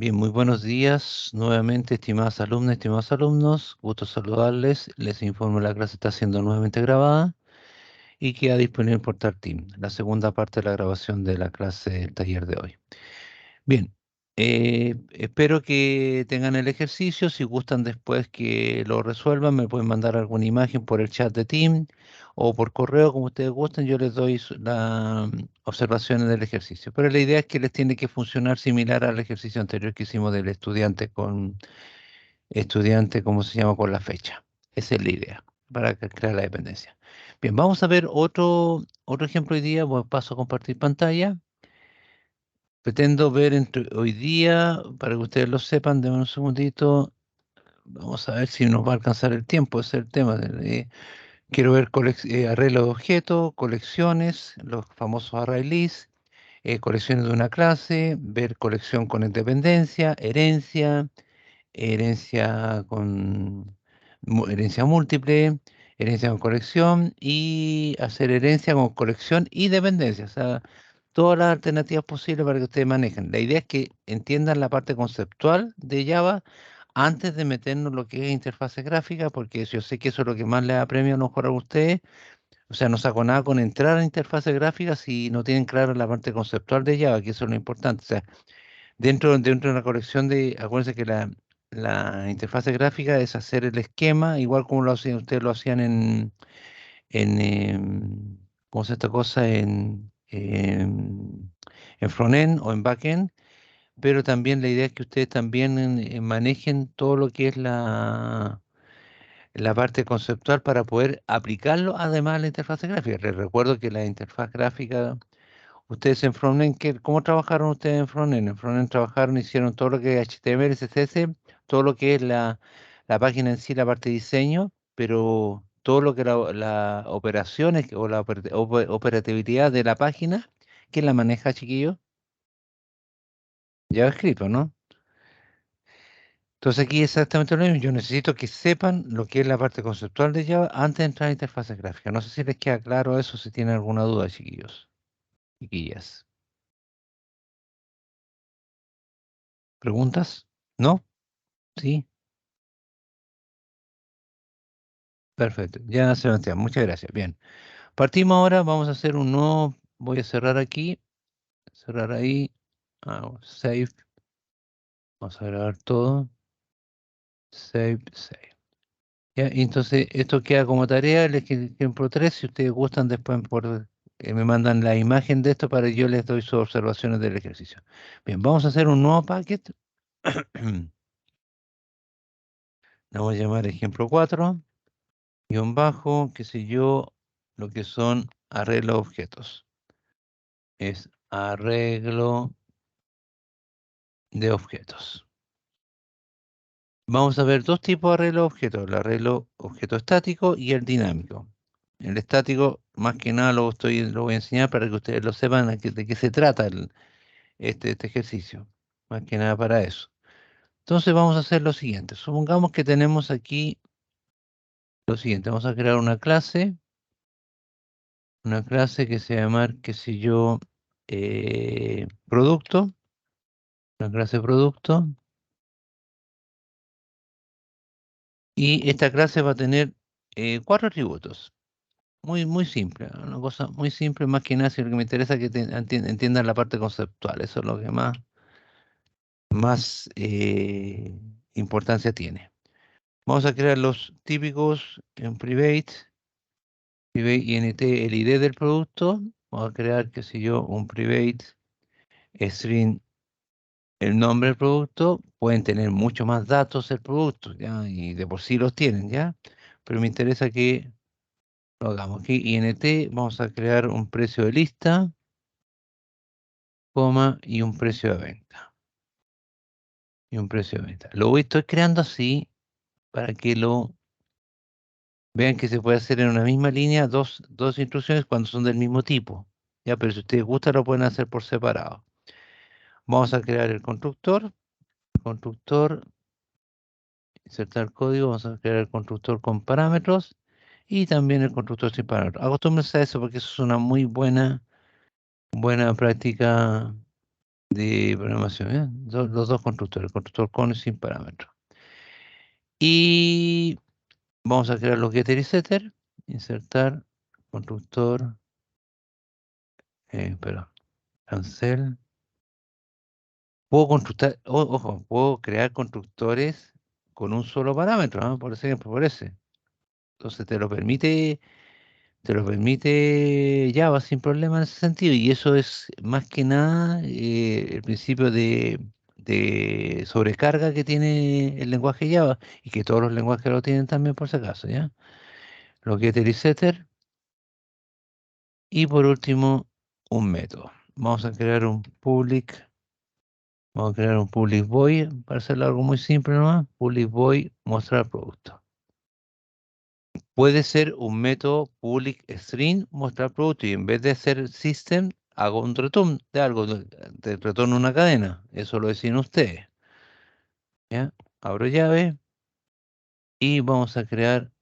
Bien, muy buenos días nuevamente, estimadas alumnas, estimados alumnos. Gusto saludarles. Les informo que la clase está siendo nuevamente grabada y queda disponible por Team, la segunda parte de la grabación de la clase del taller de hoy. Bien, espero que tengan el ejercicio. Si gustan después que lo resuelvan, me pueden mandar alguna imagen por el chat de Team o por correo, como ustedes gusten. Yo les doy las observaciones del ejercicio. Pero la idea es que les tiene que funcionar similar al ejercicio anterior que hicimos del estudiante, ¿cómo se llama? Con la fecha. Esa es la idea, para crear la dependencia. Bien, vamos a ver otro ejemplo hoy día. Paso a compartir pantalla. Pretendo ver hoy día, para que ustedes lo sepan, denme un segundito. Vamos a ver si nos va a alcanzar el tiempo, ese es el tema. Quiero ver arreglo de objetos, colecciones, los famosos array lists, colecciones de una clase, ver colección con independencia, herencia con herencia múltiple, herencia con colección y hacer herencia con colección y dependencia. O sea, todas las alternativas posibles para que ustedes manejen. La idea es que entiendan la parte conceptual de Java antes de meternos lo que es interfase gráfica, porque yo sé que eso es lo que más les apremia a lo mejor a ustedes. O sea, no saco nada con entrar a interfase gráfica si no tienen clara la parte conceptual de Java, que eso es lo importante. O sea, dentro de una colección acuérdense que la interfaz gráfica es hacer el esquema, igual como lo hacían, ustedes lo hacían ¿cómo se llama esta cosa? En frontend o en backend, pero también la idea es que ustedes también manejen todo lo que es la parte conceptual para poder aplicarlo además a la interfaz gráfica. Les recuerdo que la interfaz gráfica. Ustedes en frontend, ¿cómo trabajaron ustedes en frontend? En frontend trabajaron, hicieron todo lo que es HTML, CSS, todo lo que es la página en sí, la parte de diseño, pero todo lo que la operaciones o la operatividad de la página, ¿quién la maneja, chiquillos? JavaScript, ¿no? Entonces aquí exactamente lo mismo. Yo necesito que sepan lo que es la parte conceptual de Java antes de entrar a interfaces gráficas. No sé si les queda claro eso, si tienen alguna duda, chiquillos, chiquillas. ¿Preguntas? ¿No? ¿Sí? Perfecto, ya Sebastián, muchas gracias. Bien, partimos ahora, vamos a hacer un nuevo, voy a cerrar aquí, cerrar ahí, save, vamos a grabar todo, save. Ya, y entonces esto queda como tarea, el ejemplo 3, si ustedes gustan después me mandan la imagen de esto para que yo les doy sus observaciones del ejercicio. Bien, vamos a hacer un nuevo packet, le voy a llamar ejemplo 4, guión bajo, qué sé yo, lo que son arreglo de objetos. Es arreglo de objetos. Vamos a ver dos tipos de arreglo de objetos, el arreglo objeto estático y el dinámico. El estático, más que nada, lo voy a enseñar para que ustedes lo sepan de qué se trata este ejercicio. Más que nada para eso. Entonces vamos a hacer lo siguiente. Supongamos que tenemos aquí lo siguiente. Vamos a crear una clase que se llama, qué sé yo, producto, una clase producto. Y esta clase va a tener 4 atributos. Muy simple, una cosa muy simple, más que nada, si lo que me interesa es que entiendan la parte conceptual, eso es lo que más importancia tiene. Vamos a crear los típicos en private int, el ID del producto. Vamos a crear, qué sé yo, un private string, el nombre del producto. Pueden tener mucho más datos el producto, ¿ya? Y de por sí los tienen, ¿ya? Pero me interesa que lo hagamos aquí, int, vamos a crear un precio de lista, coma, y un precio de venta. Y un precio de venta. Estoy creando así para que lo vean que se puede hacer en una misma línea dos instrucciones cuando son del mismo tipo. Ya, pero si ustedes gustan lo pueden hacer por separado. Vamos a crear el constructor, insertar código, vamos a crear el constructor con parámetros y también el constructor sin parámetros. Acostúmbrense a eso porque eso es una muy buena práctica de programación, ¿ya? Los dos constructores, constructor con y sin parámetros. Y vamos a crear los getter y setter, insertar, constructor, perdón, cancel. Puedo constructar, ojo, puedo crear constructores con un solo parámetro, ¿no? Por ejemplo, por ese. Entonces te lo permite Java sin problema en ese sentido. Y eso es más que nada el principio de sobrecarga que tiene el lenguaje Java y que todos los lenguajes lo tienen también por si acaso, ¿ya? Los getter y setter. Y por último, un método. Vamos a crear un public void para hacerlo algo muy simple nomás. Public void mostrar producto. Puede ser un método public string mostrar producto y en vez de hacer system hago un return de algo, de retorno una cadena. Eso lo deciden ustedes. ¿Ya? Abro llave y vamos a crear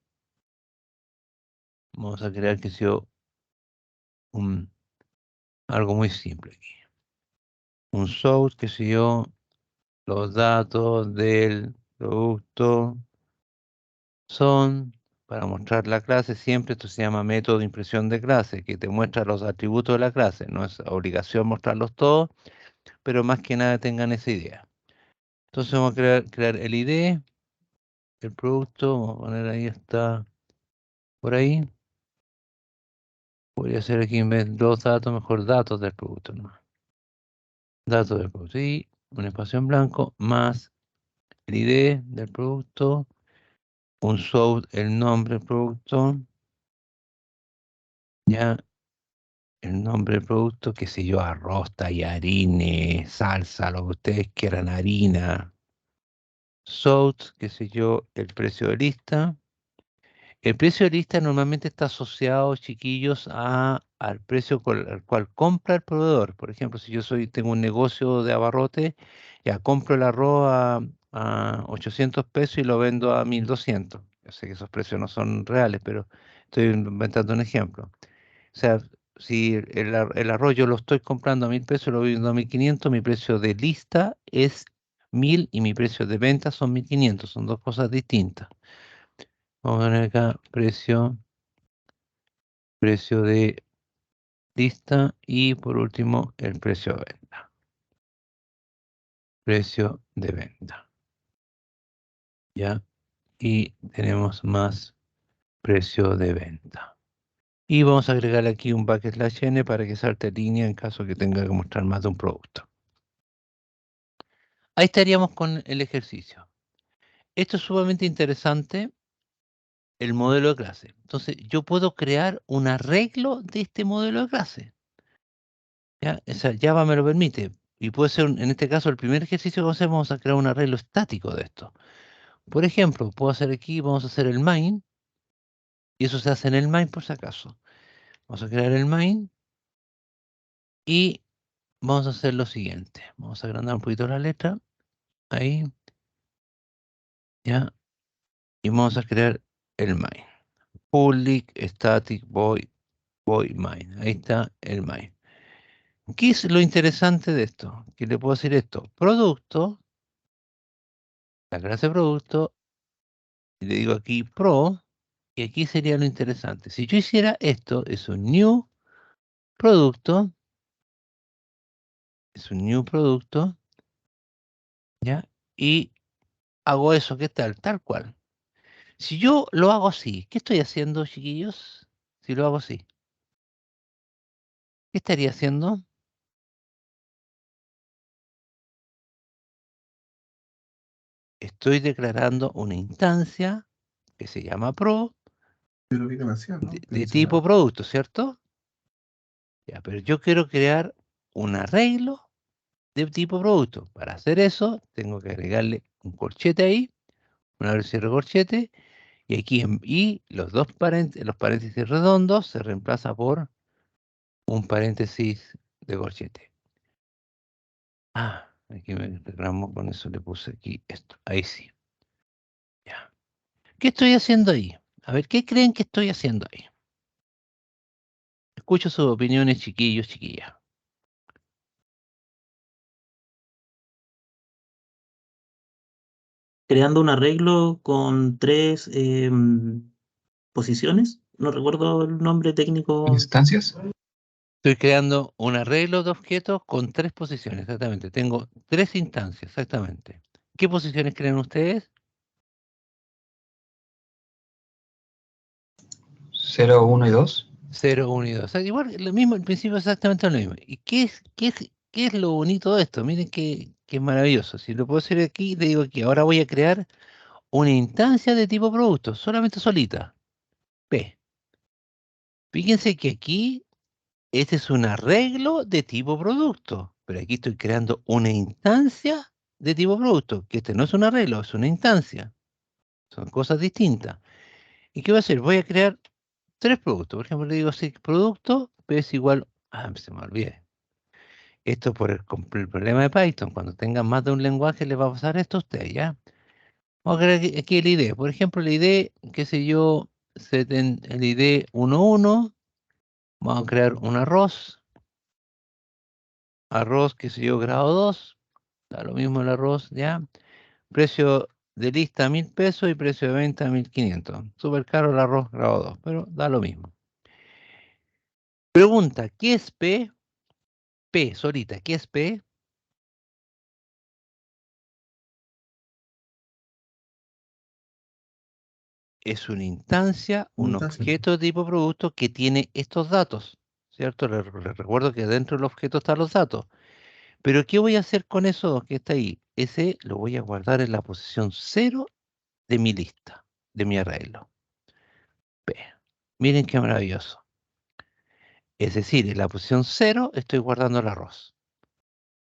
que sea algo muy simple aquí. Un source, que sé yo, los datos del producto son para mostrar la clase, siempre esto se llama método de impresión de clase, que te muestra los atributos de la clase. No es obligación mostrarlos todos, pero más que nada tengan esa idea. Entonces vamos a crear el ID, el producto, vamos a poner ahí, está por ahí. Podría ser aquí en vez de los datos, mejor datos del producto, ¿no? Datos del producto. Y un espacio en blanco más el ID del producto, un source, el nombre del producto, ya el nombre del producto, qué sé yo, arroz, tallarines, salsa, lo que ustedes quieran, harina, source, qué sé yo, el precio de lista. El precio de lista normalmente está asociado, chiquillos, al precio al cual compra el proveedor. Por ejemplo, si yo tengo un negocio de abarrote, ya compro el arroz a 800 pesos y lo vendo a 1200. Yo sé que esos precios no son reales, pero estoy inventando un ejemplo. O sea, si el arroz yo lo estoy comprando a 1000 pesos y lo voy vendiendo a 1500, mi precio de lista es 1000 y mi precio de venta son 1500. Son dos cosas distintas. Vamos a poner acá precio de lista y por último el precio de venta. Precio de venta. ¿Ya? Y tenemos más precio de venta. Y vamos a agregar aquí un backslash n para que salte línea en caso que tenga que mostrar más de un producto. Ahí estaríamos con el ejercicio. Esto es sumamente interesante, el modelo de clase. Entonces, yo puedo crear un arreglo de este modelo de clase. ¿Ya? O sea, Java me lo permite. Y puede ser, en este caso, el primer ejercicio que vamos a hacer, vamos a crear un arreglo estático de esto. Por ejemplo, puedo hacer aquí, vamos a hacer el main, y eso se hace en el main por si acaso. Vamos a crear el main y vamos a hacer lo siguiente. Vamos a agrandar un poquito la letra. Ahí, ya. Y vamos a crear el main. Public static void main. Ahí está el main. ¿Qué es lo interesante de esto? Que le puedo decir esto. Producto, la clase producto, y le digo aquí pro, y aquí sería lo interesante. Si yo hiciera esto, es un new producto, ¿ya? Y hago eso, ¿qué tal? Tal cual. Si yo lo hago así, ¿qué estoy haciendo, chiquillos? Si lo hago así, ¿qué estaría haciendo? Estoy declarando una instancia que se llama pro de tipo producto, ¿cierto? Ya, pero yo quiero crear un arreglo de tipo producto. Para hacer eso, tengo que agregarle un corchete ahí, una abre y cierre corchete, y aquí y los paréntesis redondos se reemplaza por un paréntesis de corchete. Aquí me reclamo, con eso le puse aquí esto. Ahí sí. Ya. ¿Qué estoy haciendo ahí? A ver, ¿qué creen que estoy haciendo ahí? Escucho sus opiniones, chiquillos, chiquillas. creando un arreglo con 3 posiciones. No recuerdo el nombre técnico. Instancias. Estoy creando un arreglo de objetos con 3 posiciones, exactamente. Tengo 3 instancias, exactamente. ¿Qué posiciones creen ustedes? 0, 1 y 2. 0, 1 y 2. O sea, igual, lo mismo, el principio es exactamente lo mismo. ¿Y qué es lo bonito de esto? Miren qué maravilloso. Si lo puedo hacer aquí, le digo aquí, ahora voy a crear una instancia de tipo producto, solamente solita, P. Fíjense que aquí, este es un arreglo de tipo producto, pero aquí estoy creando una instancia de tipo producto, que este no es un arreglo, es una instancia. Son cosas distintas. ¿Y qué voy a hacer? Voy a crear 3 productos. Por ejemplo, le digo si producto P es igual, se me olvidé. Esto por el problema de Python. Cuando tengan más de un lenguaje, le va a pasar esto a usted, ¿ya? Vamos a crear aquí el ID. Por ejemplo, el ID, qué sé yo, el ID 11. Vamos a crear un arroz. Arroz, qué sé yo, grado 2. Da lo mismo el arroz, ¿ya? Precio de lista 1.000 pesos y precio de venta 1.500. Súper caro el arroz grado 2, pero da lo mismo. Pregunta, ¿qué es P? P, solita, ¿qué es P? Es una instancia, un objeto de tipo producto que tiene estos datos, ¿cierto? Les recuerdo que dentro del objeto están los datos. Pero ¿qué voy a hacer con eso que está ahí? Ese lo voy a guardar en la posición 0 de mi lista, de mi arreglo. P. Miren qué maravilloso. Es decir, en la posición 0 estoy guardando el arroz.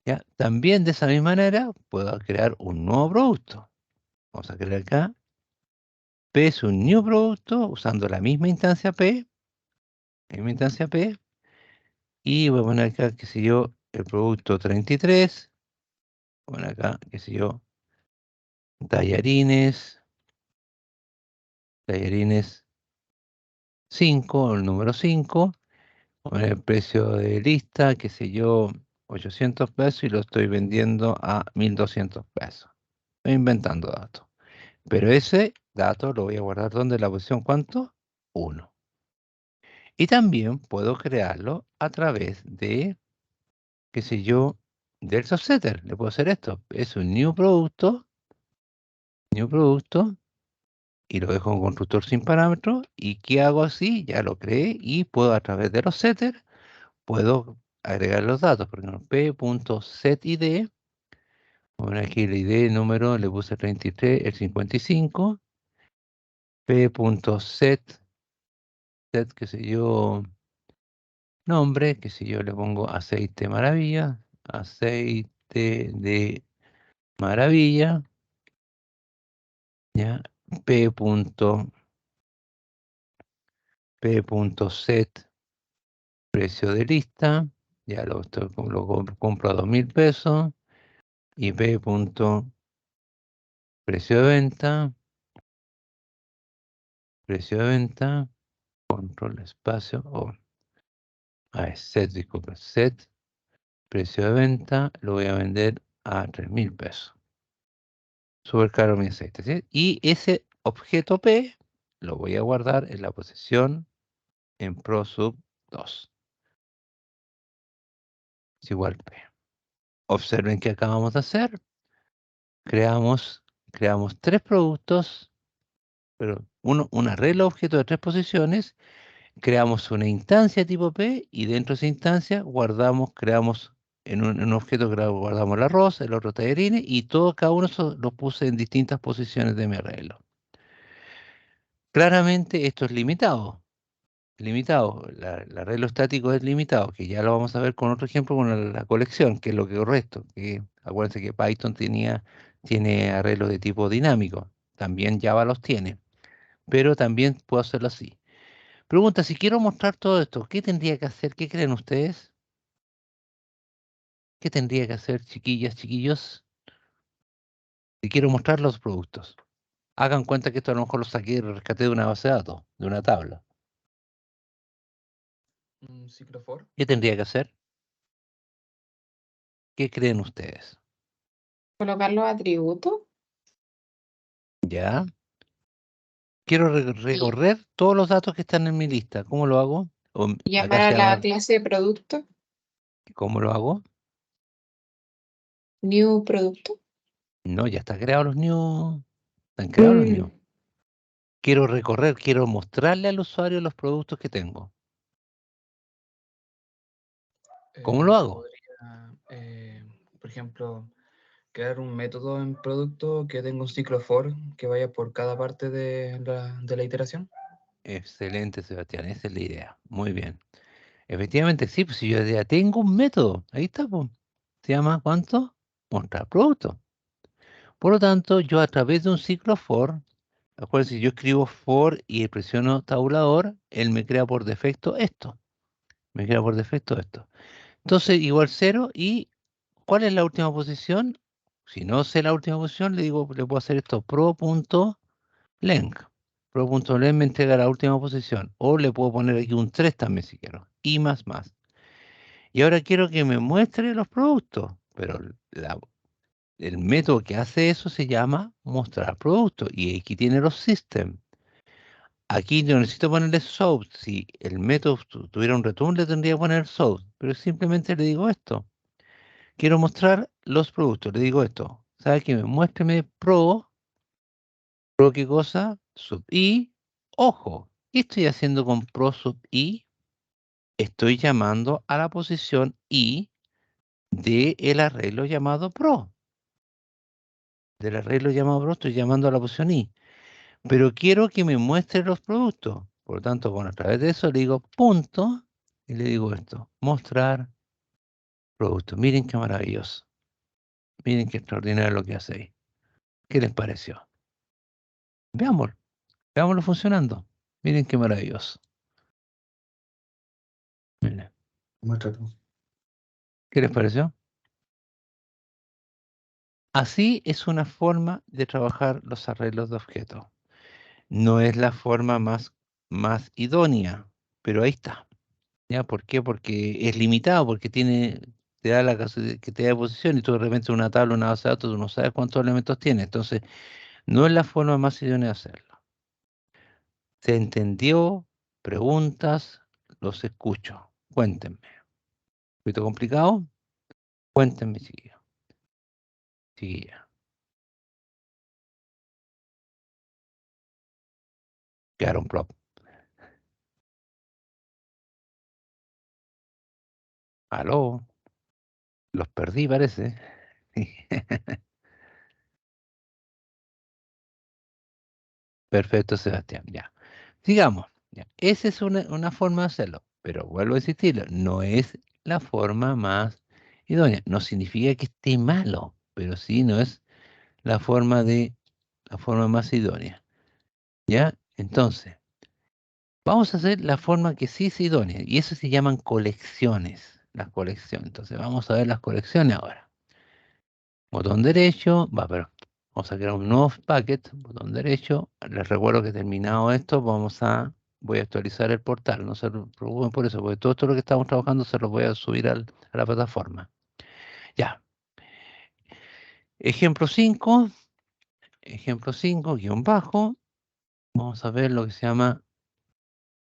¿Ya? También de esa misma manera puedo crear un nuevo producto. Vamos a crear acá. P es un new producto usando la misma instancia P. Y voy a poner acá, qué sé yo, el producto 33. Voy a poner acá, qué sé yo, tallarines. Tallarines 5, el número 5. Voy a poner el precio de lista, qué sé yo, 800 pesos y lo estoy vendiendo a 1.200 pesos. Estoy inventando datos. Pero ese dato lo voy a guardar donde la posición, ¿cuánto? 1. Y también puedo crearlo a través de, qué sé yo, del subsetter. Le puedo hacer esto. Es un new producto, y lo dejo en constructor sin parámetros. ¿Y qué hago así? Ya lo creé y puedo a través de los setters, puedo agregar los datos. Por ejemplo, p.setID. Bueno, aquí el ID número le puse 33, el 55. P.set, qué sé yo, nombre, qué sé yo, le pongo aceite maravilla, aceite de maravilla, ya, p.set, precio de lista, ya compro a 2.000 pesos, y p. precio de venta, control espacio, disculpe, set, precio de venta, lo voy a vender a 3.000 pesos. Súper caro mi aceite, ¿sí? Y ese objeto P lo voy a guardar en la posición en ProSub 2. Es igual P. Observen qué acabamos de hacer. Creamos 3 productos, pero un arreglo objeto de 3 posiciones. Creamos una instancia tipo P y dentro de esa instancia creamos en un objeto guardamos el arroz, el otro tallarines y cada uno lo puse en distintas posiciones de mi arreglo. Claramente esto es limitado. El arreglo estático es limitado, que ya lo vamos a ver con otro ejemplo, con la colección, que es lo que es resto. Que acuérdense que Python tiene arreglos de tipo dinámico, también Java los tiene, pero también puedo hacerlo así. Pregunta, si quiero mostrar todo esto, ¿qué tendría que hacer? ¿Qué creen ustedes? ¿Qué tendría que hacer, chiquillas, chiquillos? Si quiero mostrar los productos. Hagan cuenta que esto a lo mejor lo saqué, lo rescaté de una base de datos, de una tabla. Un ciclo for. ¿Qué tendría que hacer? ¿Qué creen ustedes? Colocar los atributos. ¿Ya? Quiero recorrer todos los datos que están en mi lista. ¿Cómo lo hago? Llamar Acá a se la llama, clase de producto, ¿cómo lo hago? new producto. No, ya está creado los new. Están creados los new. Quiero recorrer, quiero mostrarle al usuario los productos que tengo. ¿Cómo lo Se hago? podría, por ejemplo, crear un método en producto que tenga un ciclo for que vaya por cada parte de la iteración. Excelente, Sebastián, esa es la idea. Muy bien. Efectivamente, sí, pues si yo ya tengo un método, ahí está, pues. Se llama, ¿cuánto? Mostrar producto. Por lo tanto, yo a través de un ciclo for, acuérdense, yo escribo for y presiono tabulador, él me crea por defecto esto. Me crea por defecto esto. Entonces, igual 0 y ¿cuál es la última posición? Si no sé la última posición, le digo, le puedo hacer esto, pro.length. Pro.length me entrega la última posición. O le puedo poner aquí un 3 también si quiero. Y más más. Y ahora quiero que me muestre los productos. Pero el método que hace eso se llama mostrar productos. Y aquí tiene los systems. Aquí no necesito ponerle source. Si el método tuviera un return, le tendría que poner source. Pero simplemente le digo esto. Quiero mostrar los productos. Le digo esto. ¿Sabe qué? Muéstrame pro qué cosa, sub i. Ojo, ¿qué estoy haciendo con pro sub i? Estoy llamando a la posición i del arreglo llamado pro. Del arreglo llamado pro estoy llamando a la posición i. Pero quiero que me muestre los productos. Por lo tanto, bueno, a través de eso le digo punto y le digo esto. Mostrar productos. Miren qué maravilloso. Miren qué extraordinario lo que hacéis. ¿Qué les pareció? Veámoslo. Veámoslo funcionando. Miren qué maravilloso. Miren. Muestra tú. ¿Qué les pareció? Así es una forma de trabajar los arreglos de objetos. No es la forma más idónea, pero ahí está. ¿Ya? ¿Por qué? Porque es limitado, porque te da la casualidad que te da posición y tú de repente una tabla, una base de datos, tú no sabes cuántos elementos tiene. Entonces, no es la forma más idónea de hacerlo. ¿Se entendió? Preguntas, los escucho. Cuéntenme. ¿Un poquito complicado? Cuéntenme, chiquillos. Chiquilla. Quedaron plop. Aló. Los perdí, parece. Perfecto, Sebastián. Ya. Sigamos. Ya. Esa es una forma de hacerlo. Pero vuelvo a insistir, no es la forma más idónea. No significa que esté malo, pero sí no es la forma más idónea. ¿Ya? Entonces, vamos a hacer la forma que sí es idónea. Y eso se llaman colecciones. Las colecciones. Entonces, vamos a ver las colecciones ahora. Botón derecho, pero vamos a crear un nuevo packet, botón derecho. Les recuerdo que terminado esto, voy a actualizar el portal. No se preocupen por eso, porque todo esto lo que estamos trabajando se lo voy a subir a la plataforma. Ya. Ejemplo 5, guión bajo. Vamos a ver lo que se llama,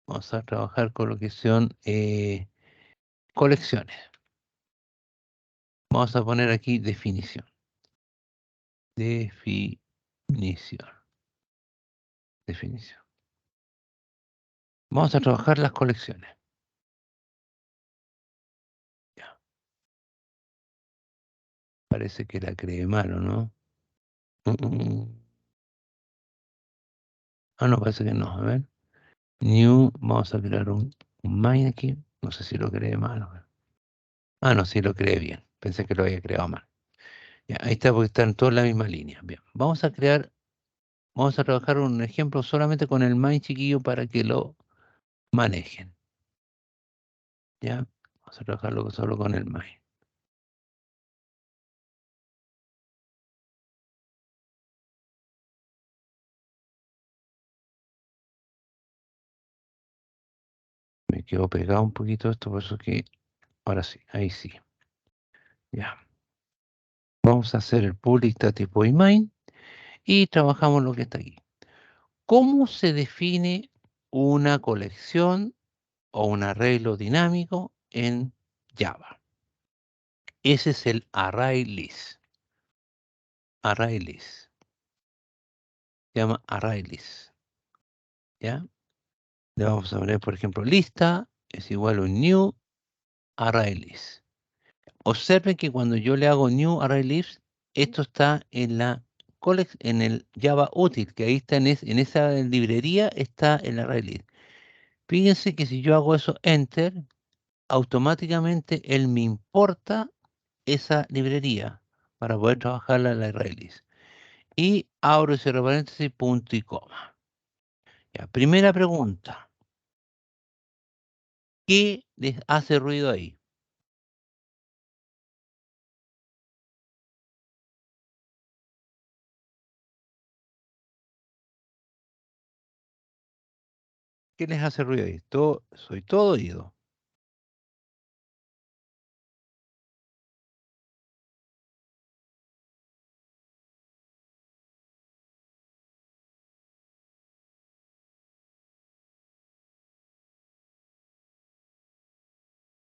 vamos a trabajar con lo que son colecciones. Vamos a poner aquí definición. Definición. Definición. Vamos a trabajar las colecciones. Ya. Parece que la creé mal, ¿o no? Ah, no, parece que no. A ver. New, vamos a crear un main aquí. No sé si lo creé mal. A ver. Ah, no, sí lo creé bien. Pensé que lo había creado mal. Ya, ahí está porque están todos en la misma línea. Bien, vamos a trabajar un ejemplo solamente con el main chiquillo para que lo manejen. Ya, vamos a trabajarlo solo con el main. Me quedó pegado un poquito esto, por eso que ahora sí, ahí sí. Ya. Vamos a hacer el public static void main y trabajamos lo que está aquí. ¿Cómo se define una colección o un arreglo dinámico en Java? Ese es el array list. Array list. Se llama array list. ¿Ya? Le vamos a poner, por ejemplo, lista es igual a un new array list. Observen que cuando yo le hago new array list, esto está en en el Java útil, que ahí está en esa librería está el array list. Fíjense que si yo hago eso enter, automáticamente él me importa esa librería para poder trabajarla en la array list. Y abro y cierro paréntesis, punto y coma. Ya, primera pregunta. ¿Qué les hace ruido ahí? ¿Qué les hace ruido ahí? Soy todo oído.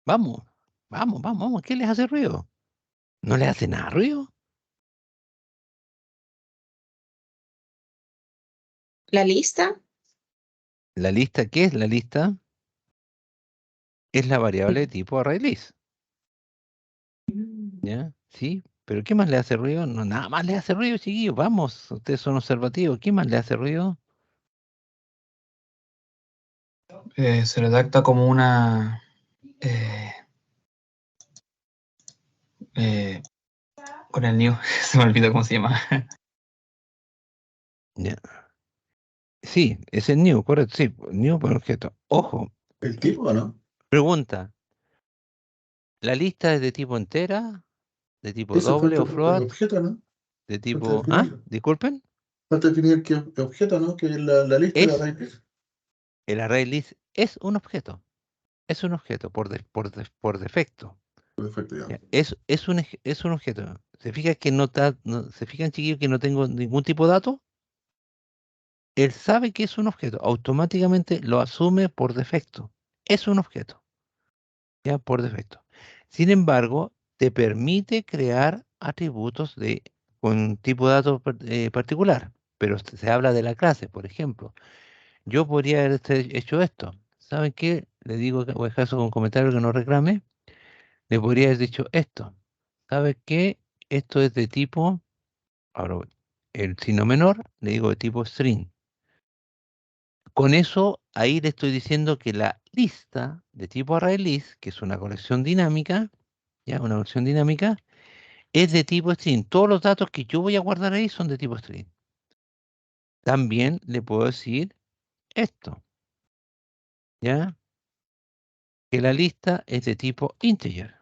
Vamos, vamos. ¿Qué les hace ruido? ¿No les hace nada ruido? La lista. ¿La lista qué es la lista? Es la variable de tipo ArrayList. ¿Ya? ¿Sí? ¿Pero qué más le hace ruido? No, nada más le hace ruido, chiquillos. Vamos, ustedes son observativos. ¿Qué más le hace ruido? Se redacta como una... con el new, se me olvidó cómo se llama. Ya. Sí, es el new, correcto. Sí, new por objeto. Ojo, ¿El tipo o no? pregunta. ¿La lista es de tipo entera? ¿De tipo Eso doble falta o el float? objeto, ¿no? ¿De Falta tipo... Ah, definir. disculpen. Falta definir qué objeto, ¿no? Que es la lista de Es array list. el ArrayList es un objeto. Es un objeto por defecto. Perfecto, ya. Ya, es un objeto. ¿Se fijan que se fijan, chiquillos, que no tengo ningún tipo de dato? Él sabe que es un objeto, automáticamente lo asume por defecto. Es un objeto, ya por defecto. Sin embargo, te permite crear atributos con tipo de dato particular, pero se habla de la clase, por ejemplo. Yo podría haber hecho esto. ¿Saben qué? Le digo, voy a dejar eso con un comentario que no reclame. Le podría haber dicho esto. ¿Sabe qué? Esto es de tipo, ahora el signo menor, le digo de tipo string. Con eso, ahí le estoy diciendo que la lista de tipo ArrayList, que es una colección dinámica, ya una colección dinámica, es de tipo string. Todos los datos que yo voy a guardar ahí son de tipo string. También le puedo decir esto, ¿ya? Que la lista es de tipo integer.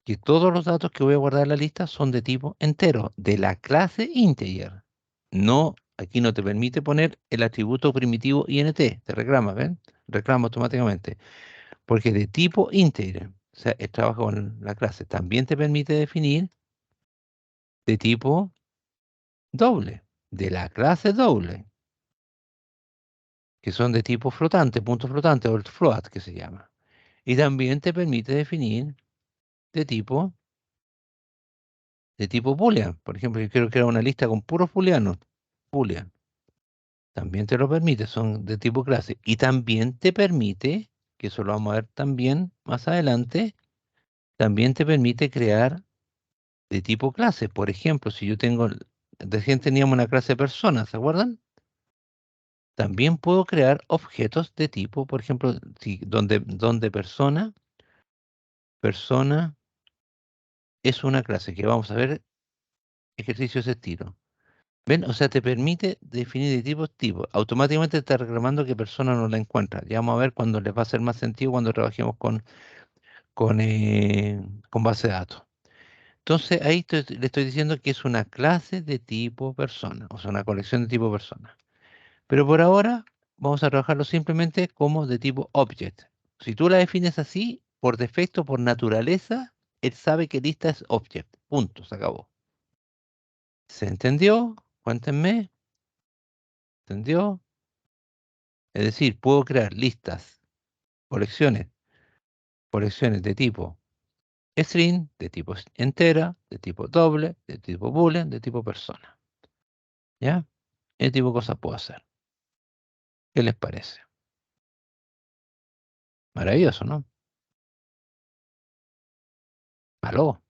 Que todos los datos que voy a guardar en la lista son de tipo entero, de la clase integer. No, aquí no te permite poner el atributo primitivo int, te reclama, ¿ven? Reclama automáticamente, porque es de tipo integer. O sea, el trabajo con la clase también te permite definir de tipo doble, de la clase doble, que son de tipo flotante, punto flotante, o el float que se llama. Y también te permite definir de tipo boolean. Por ejemplo, yo quiero crear una lista con puros booleanos. Boolean. También te lo permite, son de tipo clase. Y también te permite, que eso lo vamos a ver también más adelante, también te permite crear de tipo clase. Por ejemplo, si yo recién teníamos una clase persona, ¿se acuerdan? También puedo crear objetos de tipo, por ejemplo, donde persona es una clase, que vamos a ver ejercicios de ese estilo. ¿Ven? O sea, te permite definir de tipo. Automáticamente está reclamando que persona no la encuentra. Ya vamos a ver cuando les va a hacer más sentido cuando trabajemos con, eh, con base de datos. Entonces, ahí le estoy diciendo que es una clase de tipo persona, o sea, una colección de tipo persona. Pero por ahora vamos a trabajarlo simplemente como de tipo object. Si tú la defines así, por defecto, por naturaleza, él sabe que lista es object. Punto, se acabó. ¿Se entendió? Cuéntenme. ¿Entendió? Es decir, puedo crear listas, colecciones de tipo string, de tipo entera, de tipo doble, de tipo boolean, de tipo persona. ¿Ya? Ese tipo de cosas puedo hacer. ¿Qué les parece? Maravilloso, ¿no? Aló,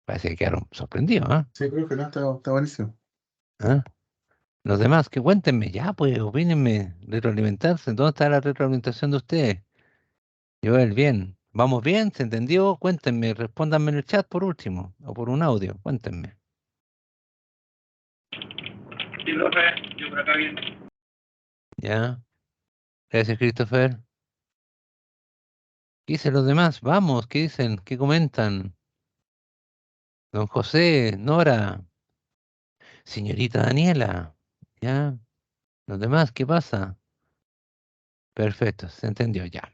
parece que quedaron sorprendidos, ¿ah? Sí, creo que no, está buenísimo. ¿Ah? Los demás, que cuéntenme, ya, pues, opínenme, retroalimentarse. ¿Dónde está la retroalimentación de ustedes? Joel, bien. ¿Vamos bien? ¿Se entendió? Cuéntenme, respóndanme en el chat por último, o por un audio, cuéntenme. Sí, profe, yo por acá bien. ¿Ya? Gracias, Christopher. ¿Qué dicen los demás? Vamos, ¿qué dicen? ¿Qué comentan? Don José, Nora, señorita Daniela, ¿ya? Los demás, ¿qué pasa? Perfecto, se entendió ya.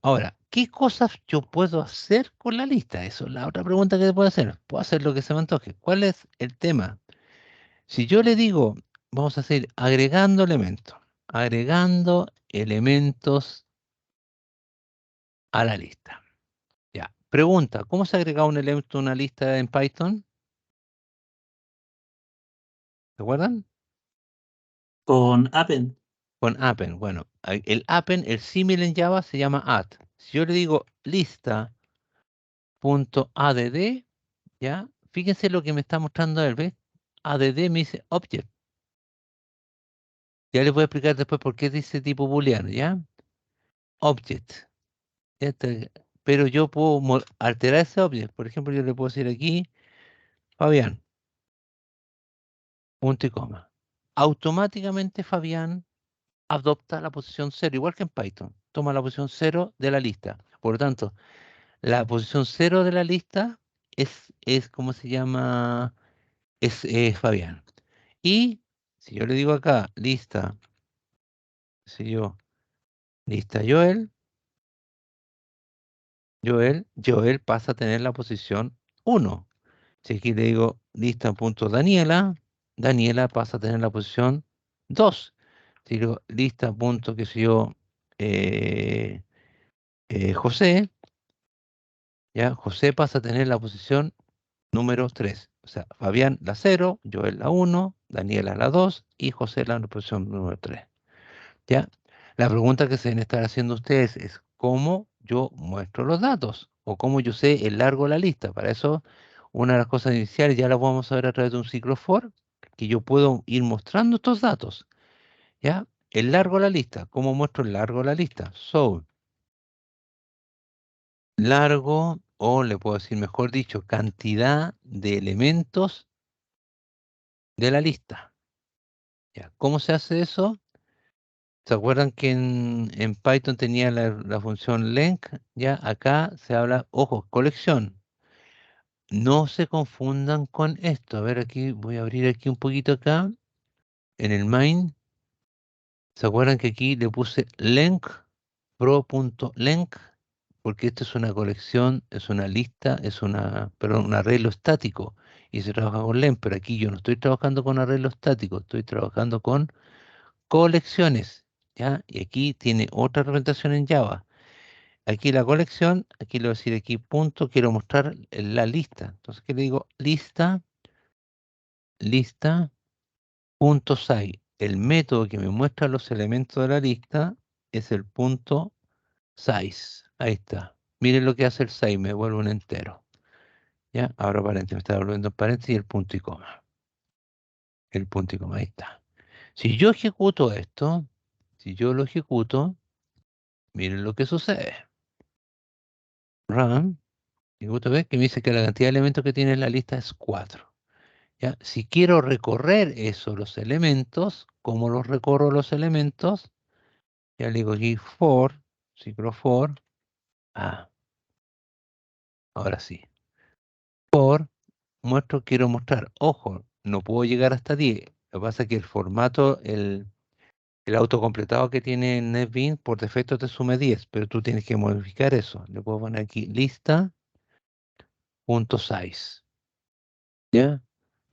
Ahora, ¿qué cosas yo puedo hacer con la lista? Eso es la otra pregunta que puedo hacer. Puedo hacer lo que se me antoje. ¿Cuál es el tema? Si yo le digo, vamos a seguir agregando elementos a la lista. Ya. Pregunta, ¿cómo se agrega un elemento a una lista en Python? ¿Se acuerdan? Con append. Con append. Bueno, el append, el símil en Java se llama add. Si yo le digo lista.add, ¿ya? Fíjense lo que me está mostrando él, ¿ves? Add me dice object. Ya les voy a explicar después por qué dice tipo booleano, ¿ya? Object. Pero yo puedo alterar ese object. Por ejemplo, yo le puedo decir aquí, Fabián, punto y coma. Automáticamente Fabián adopta la posición 0, igual que en Python. Toma la posición 0 de la lista. Por lo tanto, la posición 0 de la lista es ¿cómo se llama? Es Fabián. Y si yo le digo acá, lista, si yo, lista Joel pasa a tener la posición 1. Si aquí le digo lista.Daniela, Daniela pasa a tener la posición 2. Si digo lista. Qué sé yo, José, ya José pasa a tener la posición número 3. O sea, Fabián la 0, Joel la 1, Daniela la 2 y José la posición número 3. ¿Ya? La pregunta que se deben estar haciendo ustedes es cómo yo muestro los datos o cómo yo sé el largo de la lista. Para eso, una de las cosas iniciales ya la vamos a ver a través de un ciclo for, que yo puedo ir mostrando estos datos. ¿Ya? El largo de la lista. ¿Cómo muestro el largo de la lista? So, largo, o le puedo decir, mejor dicho, cantidad de elementos de la lista. ¿Ya? ¿Cómo se hace eso? ¿Se acuerdan que en Python tenía la función length? Ya acá se habla, ojo, colección. No se confundan con esto. A ver, aquí voy a abrir aquí un poquito acá. En el main. ¿Se acuerdan que aquí le puse length, pro.length? Porque esto es una colección, es una lista, perdón, un arreglo estático. Y se trabaja con length, pero aquí yo no estoy trabajando con arreglo estático, estoy trabajando con colecciones, ¿ya? Y aquí tiene otra representación en Java. Aquí la colección, aquí le voy a decir aquí punto, quiero mostrar la lista. Entonces, ¿qué le digo? Lista punto size. El método que me muestra los elementos de la lista es el punto size. Ahí está. Miren lo que hace el size, me vuelve un entero. ¿Ya? Ahora paréntesis, me está volviendo paréntesis y el punto y coma. El punto y coma, ahí está. Si yo ejecuto esto, si yo lo ejecuto, miren lo que sucede. Run. Y vos ves que me dice que la cantidad de elementos que tiene en la lista es 4. ¿Ya? Si quiero recorrer eso, los elementos, ¿cómo los recorro los elementos? Ya le digo aquí for, ciclo for. Ahora sí. For, quiero mostrar. Ojo, no puedo llegar hasta 10. Lo que pasa es que el formato, el autocompletado que tiene NetBeans por defecto te sume 10, pero tú tienes que modificar eso. Le puedo poner aquí lista.size. ¿Ya?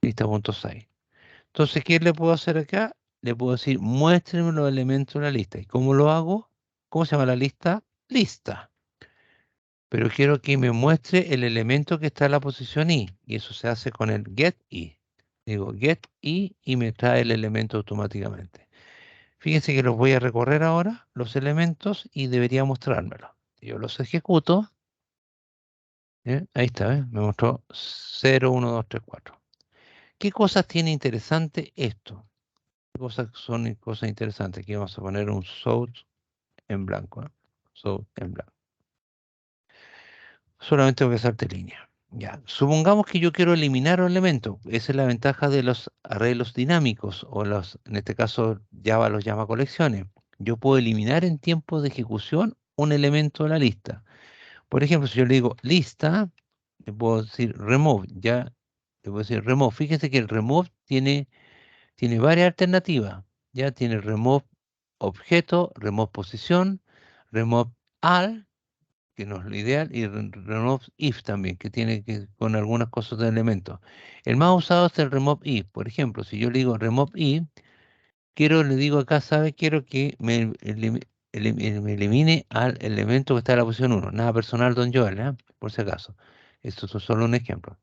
Lista.size. Entonces, ¿qué le puedo hacer acá? Le puedo decir, muéstreme los elementos de la lista. ¿Y cómo lo hago? ¿Cómo se llama la lista? Lista. Pero quiero que me muestre el elemento que está en la posición i. Y eso se hace con el get i. Digo get i y me trae el elemento automáticamente. Fíjense que los voy a recorrer ahora, los elementos, y debería mostrármelo. Yo los ejecuto. Ahí está, me mostró 0, 1, 2, 3, 4. ¿Qué cosas tiene interesante esto? ¿Qué cosas son cosas interesantes? Aquí vamos a poner un source en blanco. Source en blanco. Solamente tengo que hacerte línea. Ya. Supongamos que yo quiero eliminar un elemento. Esa es la ventaja de los arreglos dinámicos, o los, en este caso Java los llama colecciones. Yo puedo eliminar en tiempo de ejecución un elemento de la lista. Por ejemplo, si yo le digo lista, le puedo decir remove, ya le puedo decir remove. Fíjense que el remove tiene varias alternativas. Ya tiene remove objeto, remove posición, remove all, que no es lo ideal, y remove if también, que tiene que con algunas cosas de elementos. El más usado es el remove if. Por ejemplo, si yo le digo remove if, le digo acá, ¿sabe? Quiero que me elimine al elemento que está en la posición 1. Nada personal, don Joel, ¿eh? Por si acaso. Esto es solo un ejemplo.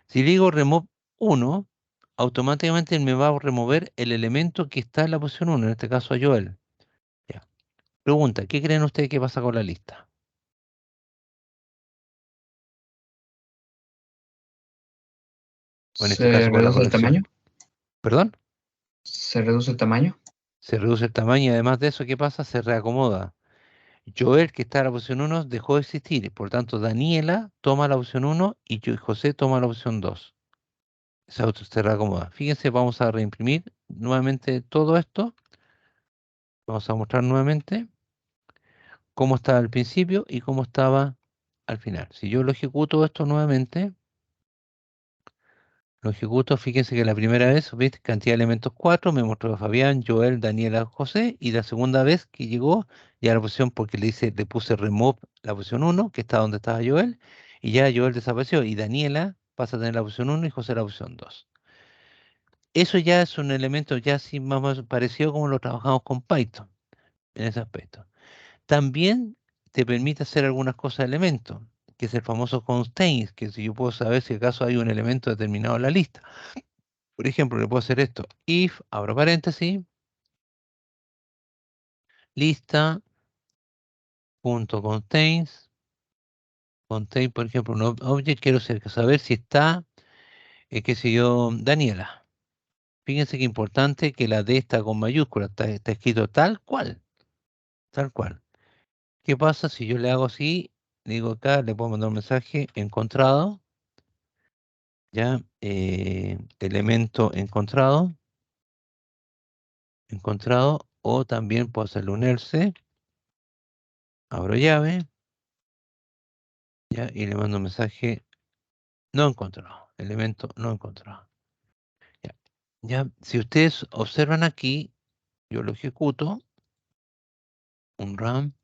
Si le digo remove 1, automáticamente me va a remover el elemento que está en la posición 1, en este caso a Joel. Ya. Pregunta, ¿qué creen ustedes que pasa con la lista? O en este ¿Se caso con la reduce el colección. tamaño? ¿Perdón? ¿Se reduce el tamaño? Se reduce el tamaño y además de eso, ¿qué pasa? Se reacomoda. Joel, que está en la posición 1, dejó de existir. Por tanto, Daniela toma la opción 1 y José toma la opción 2. Se se reacomoda. Fíjense, vamos a reimprimir nuevamente todo esto. Vamos a mostrar nuevamente cómo estaba al principio y cómo estaba al final. Si yo lo ejecuto esto nuevamente, lo ejecuto, fíjense que la primera vez, ¿viste? Cantidad de elementos 4, me mostró Fabián, Joel, Daniela, José, y la segunda vez que llegó, ya la posición, porque le puse remove la posición 1, que está donde estaba Joel, y ya Joel desapareció, y Daniela pasa a tener la posición 1 y José la posición 2. Eso ya es un elemento ya así más o menos parecido como lo trabajamos con Python, en ese aspecto. También te permite hacer algunas cosas de elementos, que es el famoso constraints, que si yo puedo saber si acaso hay un elemento determinado en la lista. Por ejemplo, le puedo hacer esto, if, abro paréntesis, lista, punto contains, contain, por ejemplo, un object, quiero saber si está, qué sé yo, Daniela. Fíjense que importante que la D está con mayúscula, está escrito tal cual, tal cual. ¿Qué pasa si yo le hago así? Digo acá, le puedo mandar un mensaje encontrado, ya, elemento encontrado, o también puedo hacerle un else, abro llave, ya, y le mando un mensaje no encontrado, elemento no encontrado. Ya, ya, si ustedes observan aquí, yo lo ejecuto, un run,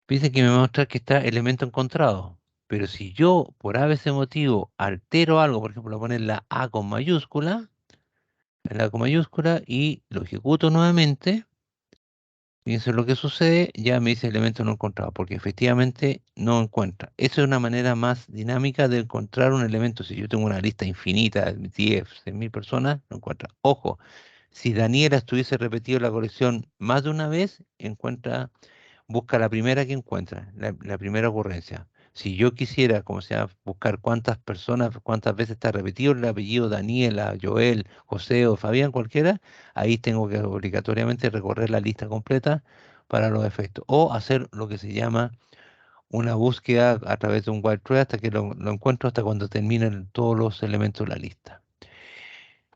dice que me va a mostrar que está elemento encontrado. Pero si yo, por ese motivo, altero algo, por ejemplo, poner la A con mayúscula, y lo ejecuto nuevamente, fíjense lo que sucede, ya me dice elemento no encontrado, porque efectivamente no encuentra. Esa es una manera más dinámica de encontrar un elemento. Si yo tengo una lista infinita, 10, 100.000 personas, no encuentra. Ojo, si Daniela estuviese repetido la colección más de una vez, busca la primera que encuentra, la primera ocurrencia. Si yo quisiera, como sea, buscar cuántas personas, cuántas veces está repetido el apellido Daniela, Joel, José o Fabián, cualquiera, ahí tengo que obligatoriamente recorrer la lista completa para los efectos. O hacer lo que se llama una búsqueda a través de un while tree hasta que lo encuentro, hasta cuando terminen todos los elementos de la lista.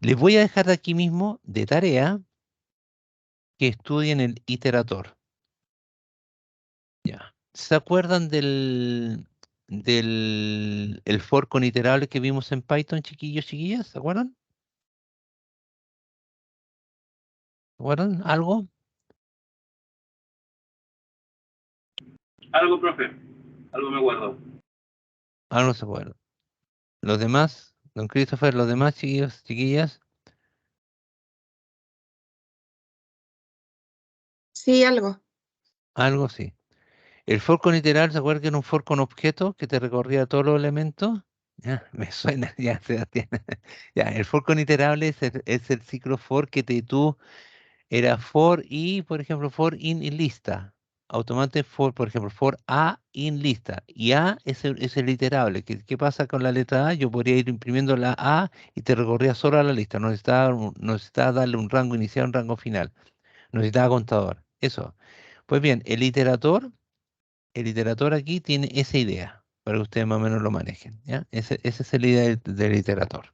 Les voy a dejar de aquí mismo de tarea que estudien el iterator. Ya. ¿Se acuerdan el for con iterables que vimos en Python, chiquillos, chiquillas? ¿Se acuerdan? ¿Se acuerdan? ¿Algo? Algo, profe. Algo me guardo. Algo no se acuerdan. Los demás, don Christopher, los demás chiquillos, chiquillas, Sí, algo. Algo así. El for con literal, ¿se acuerdan que era un for con objeto que te recorría todos los elementos? Ya, me suena, ya, Sebastián. Ya, el for con iterable es el ciclo for que tú era for y, por ejemplo, for in y lista. Automáticamente for, por ejemplo, for a in lista. Y a es el iterable. ¿Qué pasa con la letra A? Yo podría ir imprimiendo la A y te recorría solo a la lista. No necesitaba darle un rango inicial, un rango final. No necesitaba contador. Eso. Pues bien, el iterator aquí tiene esa idea, para que ustedes más o menos lo manejen, ¿ya? Esa es la idea del iterator.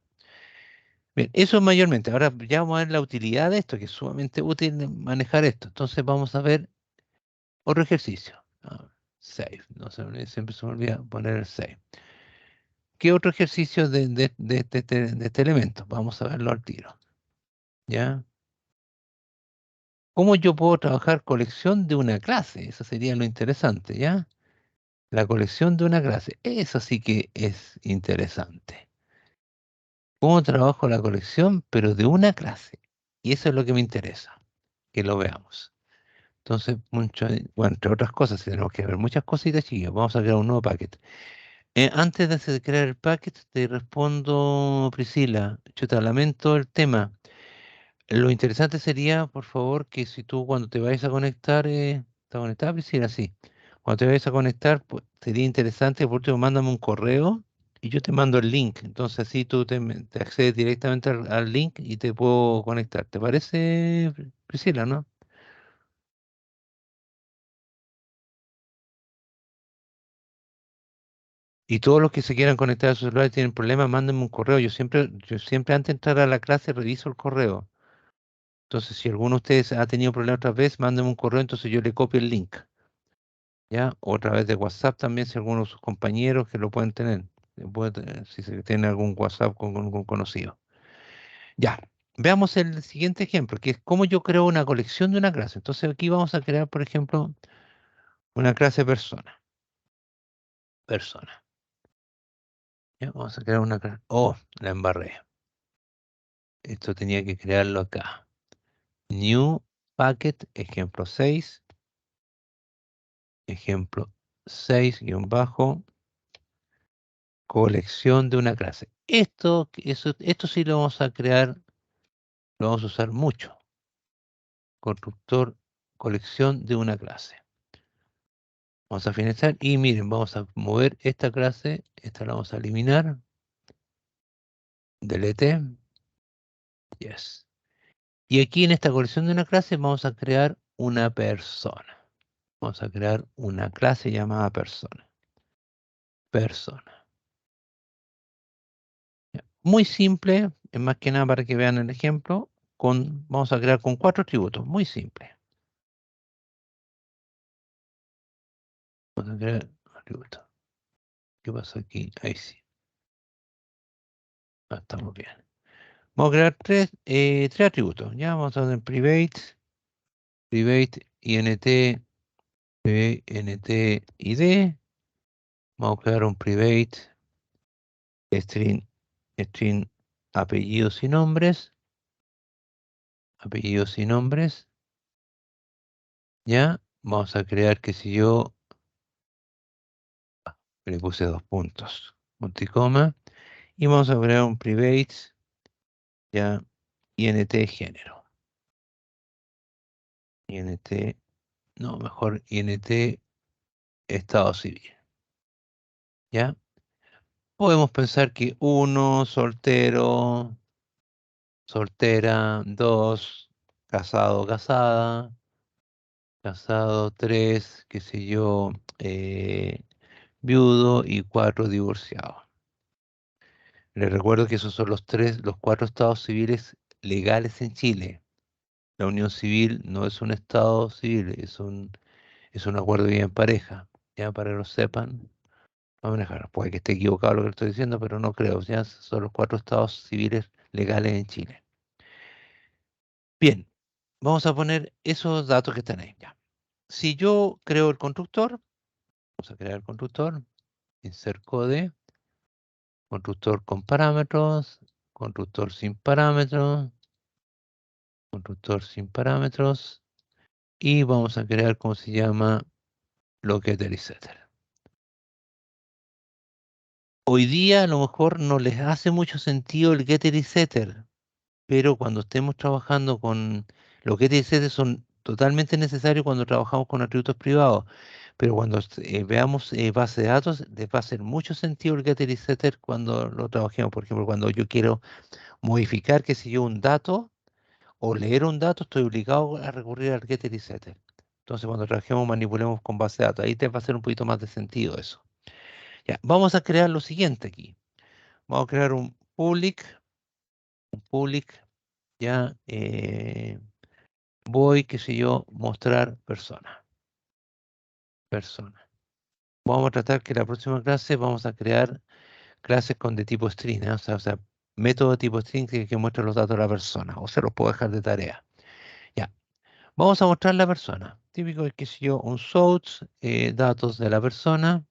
Bien, eso mayormente. Ahora ya vamos a ver la utilidad de esto, que es sumamente útil manejar esto. Entonces vamos a ver otro ejercicio. Save. No se me olvide, siempre se me olvida poner el save. ¿Qué otro ejercicio de este elemento? Vamos a verlo al tiro. ¿Ya? ¿Cómo yo puedo trabajar colección de una clase? Eso sería lo interesante, ¿ya? La colección de una clase. Eso sí que es interesante. ¿Cómo trabajo la colección, pero de una clase? Y eso es lo que me interesa, que lo veamos. Entonces, bueno, entre otras cosas, si tenemos que ver muchas cositas, chiquillos. Vamos a crear un nuevo paquete. Antes de crear el paquete, te respondo, Priscila. Chuta, lamento el tema. Lo interesante sería, por favor, que si tú cuando te vayas a conectar, ¿está conectada, Priscila? Sí. Cuando te vayas a conectar, pues, sería interesante, por último, mándame un correo y yo te mando el link. Entonces así tú te accedes directamente al link y te puedo conectar. ¿Te parece, Priscila, no? Y todos los que se quieran conectar a su celular y tienen problemas, mándenme un correo. Yo siempre antes de entrar a la clase reviso el correo. Entonces, si alguno de ustedes ha tenido problemas otra vez, mándenme un correo, entonces yo le copio el link. ¿Ya? O a través de WhatsApp también, si alguno de sus compañeros que lo pueden tener. Si se tiene algún WhatsApp con algún conocido. Ya. Veamos el siguiente ejemplo, que es cómo yo creo una colección de una clase. Entonces aquí vamos a crear, por ejemplo, una clase persona. Persona. ¿Ya? Vamos a crear una clase. Oh, la embarré. Esto tenía que crearlo acá. New packet, ejemplo 6. Ejemplo 6, guión bajo. Colección de una clase. Esto sí lo vamos a crear, lo vamos a usar mucho. Constructor, colección de una clase. Vamos a finalizar y miren, vamos a mover esta clase, esta la vamos a eliminar. Delete. Yes. Y aquí en esta colección de una clase vamos a crear una persona. Vamos a crear una clase llamada persona. Persona. Ya. Muy simple, es más que nada para que vean el ejemplo. Vamos a crear con 4 atributos, muy simple. Vamos a crear atributo. ¿Qué pasa aquí? Ahí sí. Estamos bien. Vamos a crear tres atributos. Ya vamos a hacer private int, int id. Vamos a crear un private string apellidos y nombres. Apellidos y nombres. Ya. Vamos a crear, que si yo le puse 2 puntos, punto y coma. Y vamos a crear un private, ya, int género. Int, no, mejor int estado civil. ¿Ya? Podemos pensar que 1, soltero, soltera, 2, casado, casada, casado, 3, qué sé yo, viudo y 4, divorciado. Les recuerdo que esos son los 4 estados civiles legales en Chile. La unión civil no es un estado civil, es un acuerdo de vida en pareja. Ya para que lo sepan. Vamos a manejar. Puede que esté equivocado lo que estoy diciendo, pero no creo. Ya son los 4 estados civiles legales en Chile. Bien, vamos a poner esos datos que están ahí. Ya. Si yo creo el constructor, vamos a crear el constructor, insert code, constructor con parámetros, constructor sin parámetros, constructor sin parámetros, Y vamos a crear, ¿cómo se llama? Locator y setter. Hoy día a lo mejor no les hace mucho sentido el getter y setter, pero cuando estemos trabajando con los getter y setter son totalmente necesarios cuando trabajamos con atributos privados. Pero cuando veamos base de datos, les va a hacer mucho sentido el getter y setter cuando lo trabajemos. Por ejemplo, cuando yo quiero modificar, qué sé yo, un dato o leer un dato, estoy obligado a recurrir al getter y setter. Entonces, cuando trabajemos, manipulemos con base de datos. Ahí te va a hacer un poquito más de sentido eso. Ya, vamos a crear lo siguiente aquí. Vamos a crear un public, ya, voy, qué sé yo, mostrar persona. Vamos a tratar que la próxima clase vamos a crear clases con de tipo string, ¿eh? O sea, método de tipo string que muestra los datos de la persona, o se los puedo dejar de tarea. Ya, vamos a mostrar la persona. Típico es que si yo, un source, datos de la persona,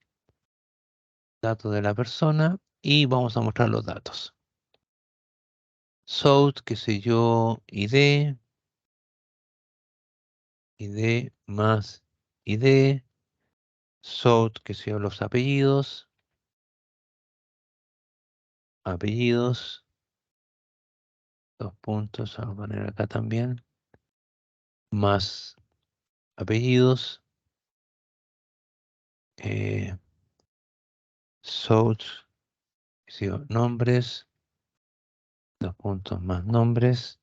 y vamos a mostrar los datos. Source, qué sé yo, ID más ID, source, qué sé yo, los apellidos, dos puntos, vamos a poner acá también, más apellidos, source, qué sé yo, nombres, dos puntos más nombres,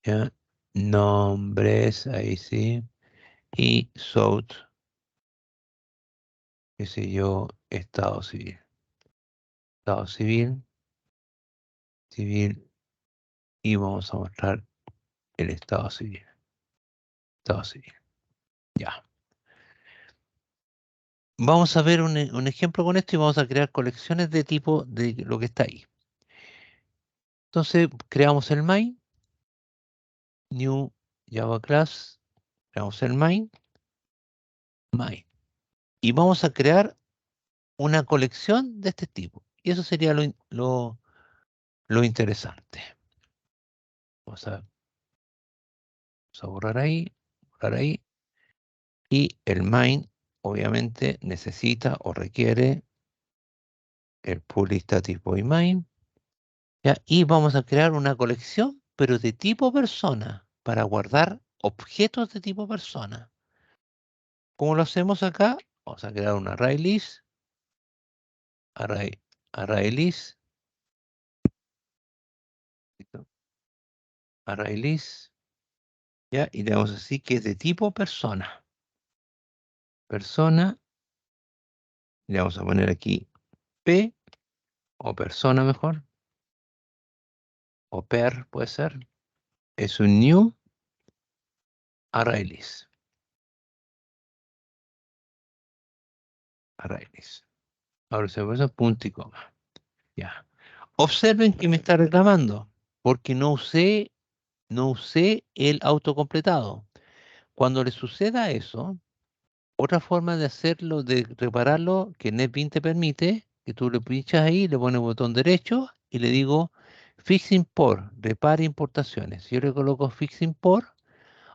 ya, nombres, ahí sí, y source, qué sé yo, estado civil, y vamos a mostrar el estado civil, ya. Vamos a ver un ejemplo con esto y vamos a crear colecciones de tipo de lo que está ahí. Entonces, creamos el main, new Java class, creamos el main, y vamos a crear una colección de este tipo. Y eso sería lo interesante. Vamos a borrar ahí, y el main obviamente necesita o requiere el pool lista tipo y main. ¿Ya? Y vamos a crear una colección, pero de tipo persona, para guardar objetos de tipo persona. ¿Cómo lo hacemos acá? Vamos a crear un array list, array list, ¿ya? Y le vamos a decir que es de tipo persona. Le vamos a poner aquí P, o persona mejor, o per puede ser. Es un new array list. Ahora se puede hacer punto y coma. Ya. Observen que me está reclamando, porque no usé el autocompletado. Cuando le suceda eso, otra forma de hacerlo, de repararlo, que NetBeans te permite, que tú le pinchas ahí, le pones el botón derecho y le digo Fix Import, repare importaciones. Si yo le coloco Fix Import,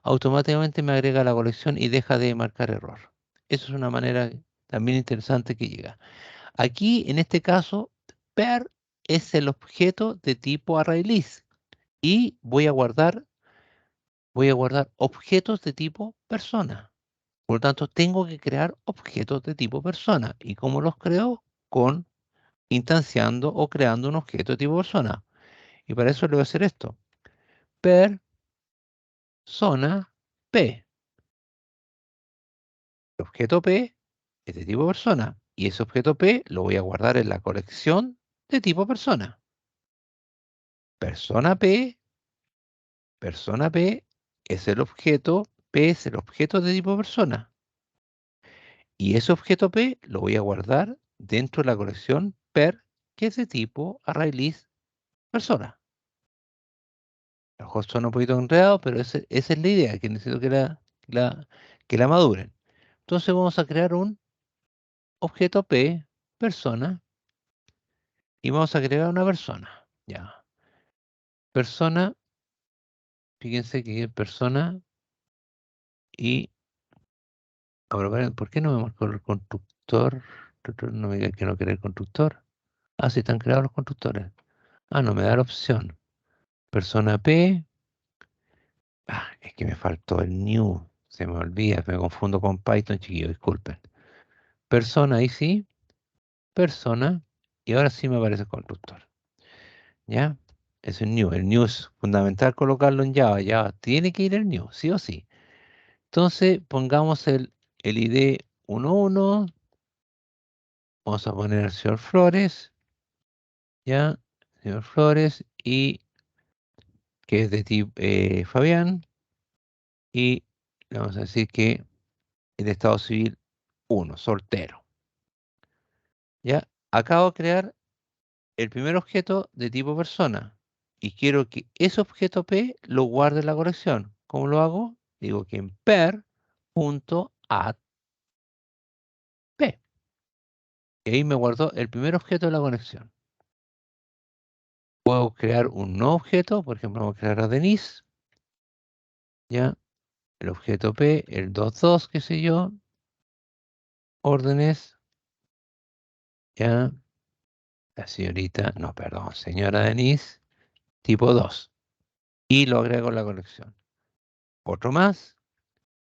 automáticamente me agrega la colección y deja de marcar error. Eso es una manera también interesante que llega. Aquí, en este caso, per es el objeto de tipo ArrayList y voy a guardar objetos de tipo persona. Por lo tanto, tengo que crear objetos de tipo persona. ¿Y cómo los creo? Con instanciando o creando un objeto de tipo persona. Y para eso le voy a hacer esto. Persona P. El objeto P es de tipo persona. Y ese objeto P lo voy a guardar en la colección de tipo persona. Persona P es el objeto, P es el objeto de tipo persona. Y ese objeto P lo voy a guardar dentro de la colección per, que es de tipo ArrayList persona. A lo mejor suena un poquito enredado, pero esa es la idea, que necesito que la maduren. Entonces vamos a crear un objeto P, persona, y vamos a agregar una persona. Ya. Persona, fíjense que persona y ahora, ¿por qué no me marcó el constructor? No me digan que no quiere el constructor. Ah, sí están creados los constructores. Ah, no me da la opción. Persona P. Ah, es que me faltó el new. Se me olvida, me confundo con Python, chiquillos, disculpen. Persona, ahí sí. Persona. Y ahora sí me aparece el constructor. ¿Ya? Es el new. El new es fundamental colocarlo en Java. Java tiene que ir el new, sí o sí. Entonces, pongamos el ID 11. Vamos a poner al señor Flores. ¿Ya? Señor Flores. Y que es de tipo Fabián. Y le vamos a decir que el estado civil 1, soltero. ¿Ya? Acabo de crear el primer objeto de tipo persona. Y quiero que ese objeto P lo guarde en la colección. ¿Cómo lo hago? Digo que en per.add P. Y ahí me guardó el primer objeto de la conexión. Puedo crear un nuevo objeto, por ejemplo, vamos a crear a Denise. Ya, el objeto P, el 22, qué sé yo. Órdenes. Ya, la señorita, no, perdón, señora Denise, tipo 2. Y lo agrego a la colección. Otro más.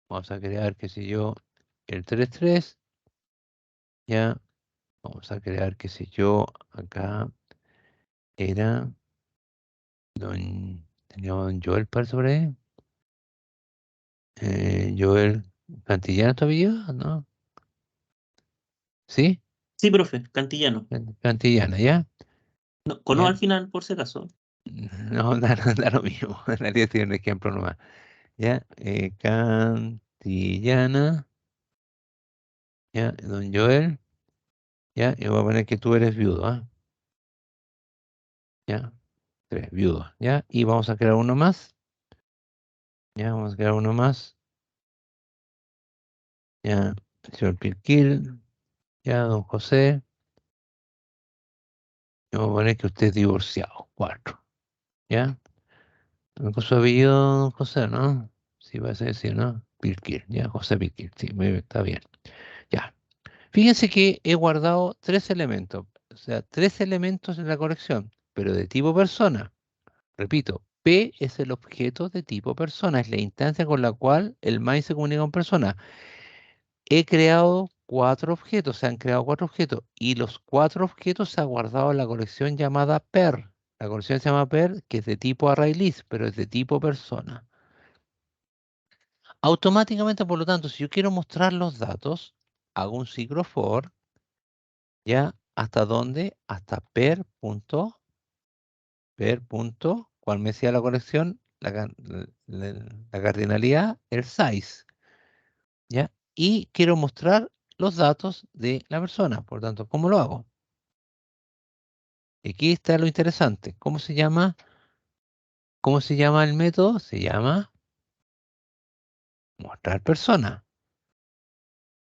Vamos a crear, qué sé yo, el 33. Ya, vamos a crear, qué sé yo, acá era teníamos don Joel por ahí. Joel Cantillana todavía, ¿no? ¿Sí? Sí, profe, Cantillano. Cantillana, ¿ya? No, con O ¿Ya? al final, por si acaso. No, da lo mismo. En realidad tiene un ejemplo nomás. ¿Ya? Cantillana. ¿Ya? Don Joel. ¿Ya? Y voy a poner que tú eres viudo, ¿ah? ¿Ya? 3, viudo. ¿Ya? Y vamos a crear uno más. ¿Ya? Vamos a crear uno más. ¿Ya? Señor Pirquil. ¿Ya? Don José. Y vamos a poner que usted es divorciado. 4. ¿Ya? Con su apellido, don José, ¿no? Sí, va a ser decir, ¿no? Pirquil. ¿Ya? José Pirquil. Sí, muy bien, está bien. Ya. Fíjense que he guardado 3 elementos, o sea, 3 elementos en la colección, pero de tipo persona. Repito, P es el objeto de tipo persona, es la instancia con la cual el MAI se comunica con persona. He creado 4 objetos, se han creado 4 objetos, y los 4 objetos se han guardado en la colección llamada PER. La colección se llama PER, que es de tipo ArrayList, pero es de tipo persona. Automáticamente, por lo tanto, si yo quiero mostrar los datos, hago un ciclo for. ¿Ya? ¿Hasta dónde? Hasta ¿cuál me decía la colección? La cardinalidad, el size. ¿Ya? Y quiero mostrar los datos de la persona. Por tanto, ¿cómo lo hago? Aquí está lo interesante. ¿Cómo se llama? ¿Cómo se llama el método? Se llama mostrar persona.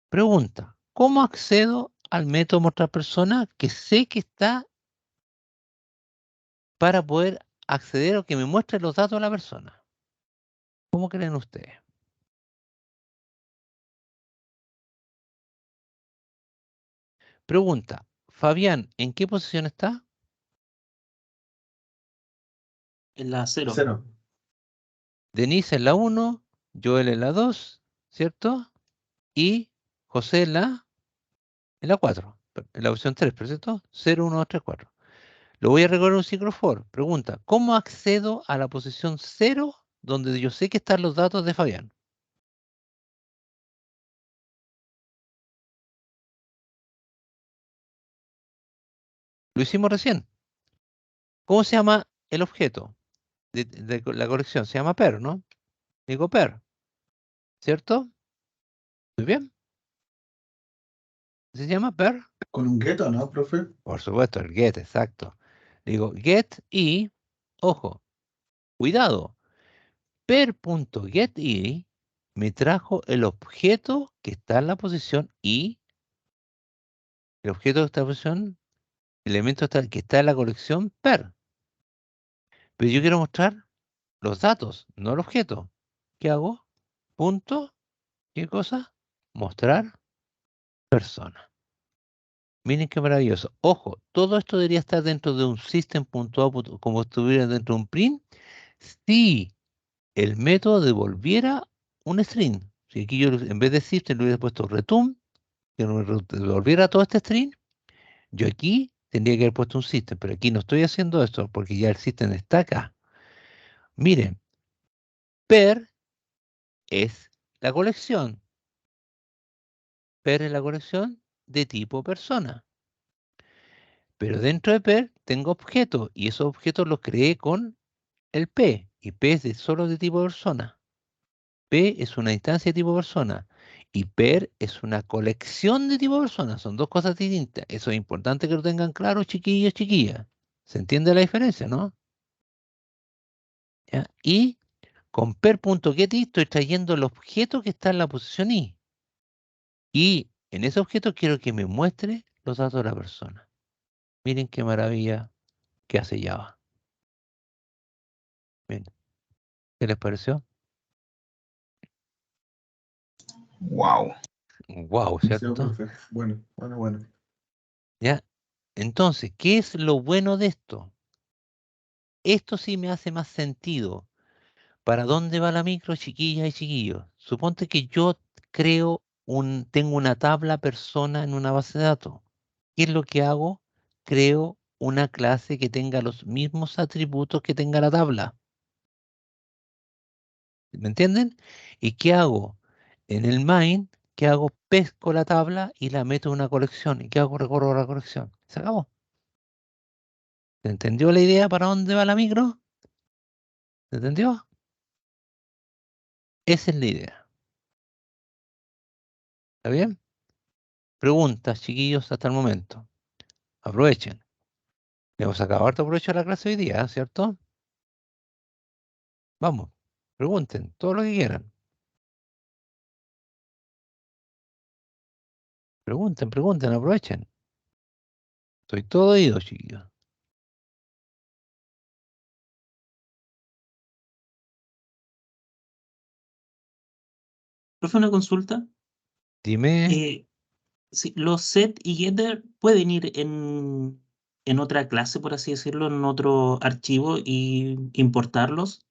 Pregunta, ¿cómo accedo al método mostrar persona que sé que está para poder acceder o que me muestre los datos de la persona? ¿Cómo creen ustedes? Pregunta, Fabián, ¿en qué posición está? En la 0. 0. Denise en la 1, Joel en la 2, ¿cierto? Y José en la 4, en la opción 3, ¿cierto? 0, 1, 2, 3, 4. Lo voy a recorrer un ciclo for. Pregunta, ¿cómo accedo a la posición 0 donde yo sé que están los datos de Fabián? Lo hicimos recién. ¿Cómo se llama el objeto de la colección? Se llama per, ¿no? Digo per, ¿cierto? Muy bien. ¿Se llama per? Con un gueto, ¿no, profe? Por supuesto, el get, exacto. Digo get y, ojo, cuidado, per.getID me trajo el objeto que está en la posición y el objeto de esta posición, elemento que está en la colección per. Pero yo quiero mostrar los datos, no el objeto. ¿Qué hago? Punto ¿Qué cosa? Mostrar persona. Miren qué maravilloso. Ojo, todo esto debería estar dentro de un system.out como estuviera dentro de un print si el método devolviera un string. Si aquí yo en vez de system le hubiera puesto return, que nos devolviera todo este string, yo aquí tendría que haber puesto un system, pero aquí no estoy haciendo esto porque ya el system está acá. Miren, per es la colección. Per es la colección de tipo persona. Pero dentro de per tengo objetos y esos objetos los creé con el P. Y P es solo de tipo persona. P es una instancia de tipo persona. Y per es una colección de tipo persona. Son dos cosas distintas. Eso es importante que lo tengan claro, chiquillos, chiquillas. ¿Se entiende la diferencia, no? ¿Ya? Y con per.getIt estoy trayendo el objeto que está en la posición I. Y en ese objeto quiero que me muestre los datos de la persona. Miren qué maravilla que hace Java. Bien. ¿Qué les pareció? Wow. Wow, Sí, ¿cierto? profe. Bueno, bueno, bueno. ¿Ya? Entonces, ¿qué es lo bueno de esto? Esto sí me hace más sentido. ¿Para dónde va la micro, chiquillas y chiquillos? Suponte que yo tengo una tabla persona en una base de datos. ¿Qué es lo que hago? Creo una clase que tenga los mismos atributos que tenga la tabla. ¿Me entienden? ¿Y qué hago? En el main, ¿qué hago? Pesco la tabla y la meto en una colección. ¿Y qué hago? Recorro la colección. Se acabó. ¿Se entendió la idea para dónde va la micro? ¿Se entendió? Esa es la idea. ¿Está bien? Preguntas, chiquillos, hasta el momento. Aprovechen. Le hemos sacado harto provecho a la clase hoy día, ¿cierto? Vamos, pregunten todo lo que quieran. Pregunten, aprovechen. Estoy todo oído, chiquillos. Profe, una consulta. Dime, Sí, los set y getter pueden ir en otra clase, por así decirlo, en otro archivo y importarlos.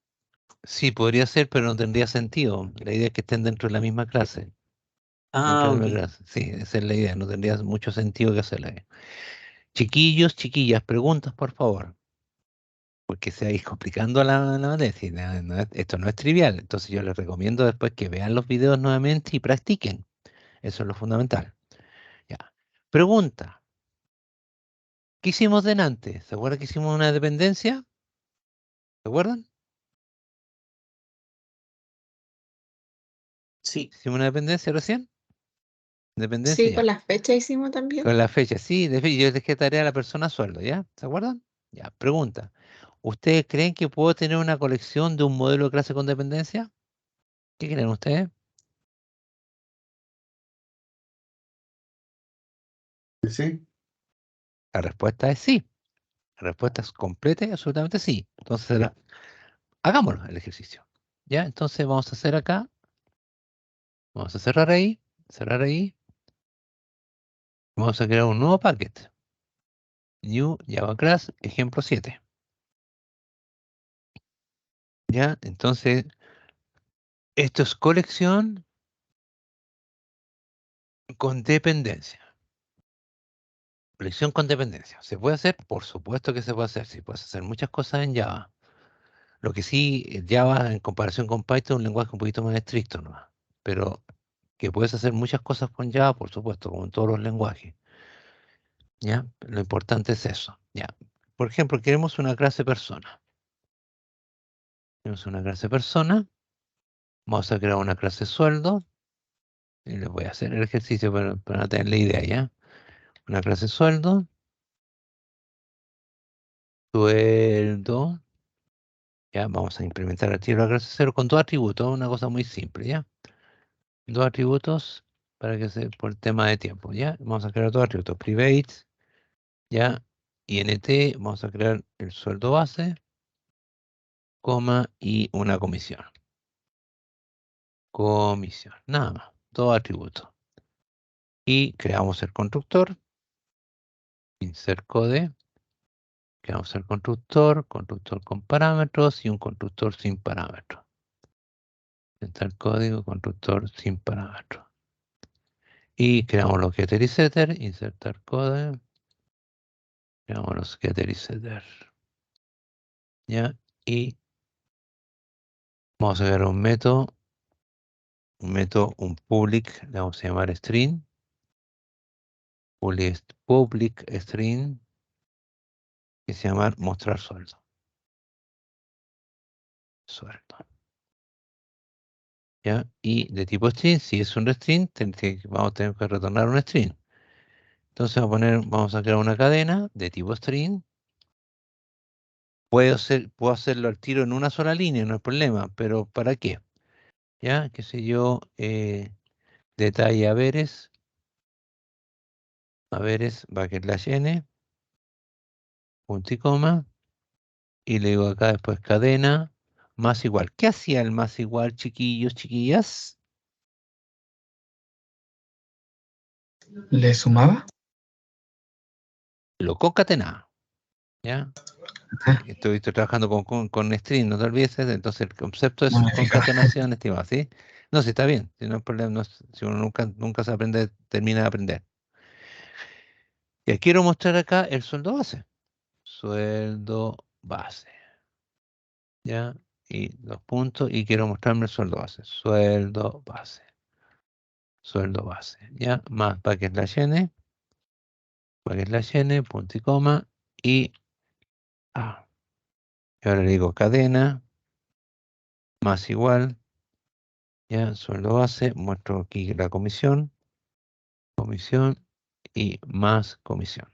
sí, podría ser, pero no tendría sentido. La idea es que estén dentro de la misma clase. Dentro Ah, de la ok. misma clase. Sí, esa es la idea. No tendría mucho sentido que hacerla. Chiquillos, chiquillas, preguntas, por favor. Porque se va a ir complicando la materia. Sí, esto no es trivial. Entonces yo les recomiendo después que vean los videos nuevamente y practiquen. Eso es lo fundamental. Ya. Pregunta. ¿Qué hicimos delante? ¿Se acuerdan que hicimos una dependencia? ¿Se acuerdan? Sí, ¿Hicimos una dependencia recién? Dependencia Sí, ya. con las fechas hicimos también. Con la fecha, sí, yo dejé tarea a la persona sueldo, ¿ya? ¿Se acuerdan? Ya, pregunta. ¿Ustedes creen que puedo tener una colección de un modelo de clase con dependencia? ¿Qué creen ustedes? Sí, La respuesta es sí. La respuesta es completa y absolutamente sí. Entonces, hagámoslo el ejercicio. ¿Ya? Entonces vamos a hacer acá, vamos a cerrar ahí, vamos a crear un nuevo packet. New Java Class, ejemplo 7. ¿Ya? Entonces, esto es colección con dependencia. Colección con dependencia. ¿Se puede hacer? Por supuesto que se puede hacer. Sí, puedes hacer muchas cosas en Java. Lo que sí, Java en comparación con Python es un lenguaje un poquito más estricto, ¿no? Pero que puedes hacer muchas cosas con Java, por supuesto, como en todos los lenguajes. ¿Ya? Lo importante es eso. ¿Ya? Por ejemplo, queremos una clase persona. Tenemos una clase persona. Vamos a crear una clase sueldo. Y les voy a hacer el ejercicio para tener la idea, ¿ya? Una clase sueldo. Sueldo. Ya, vamos a implementar el tiro de la clase 0 con dos atributos, una cosa muy simple, ¿ya? Dos atributos para que por tema de tiempo, ¿ya? Vamos a crear dos atributos, private, ¿ya? int, vamos a crear el sueldo base, coma, y una comisión. Comisión, nada más. Todo atributo. Y creamos el constructor. Insert code. Creamos el constructor con parámetros y un constructor sin parámetros. Insertar código, constructor sin parámetros. Y creamos los getter y setter. Insertar code. Creamos los getter y setter. ¿Ya? Y vamos a crear un método, un public, le vamos a llamar string, public string, que se llama mostrar sueldo. ¿Ya? Y de tipo string, si es un string, vamos a tener que retornar un string. Entonces vamos a crear una cadena de tipo string. Puedo hacerlo al tiro en una sola línea, no hay problema, pero ¿para qué? ¿Ya? Qué sé yo, detalle haberes, bucket slash n, punto y coma, y le digo acá después cadena, más igual. ¿Qué hacía el más igual, chiquillos, chiquillas? ¿Le sumaba? Lo concatenaba. ¿Ya? Estoy trabajando con string, no te olvides, entonces el concepto es No me fijaba. concatenación, estimado, ¿sí? No, si está bien, si no hay problema, si uno nunca se aprende, termina de aprender. Y quiero mostrar acá el sueldo base. Sueldo base. ¿Ya? Y los puntos, y quiero mostrarme el sueldo base. Sueldo base. Sueldo base. ¿Ya? Más bucket slash n, punto y coma, y ahora le digo cadena, más igual, ya, sueldo base, muestro aquí la comisión, y más comisión.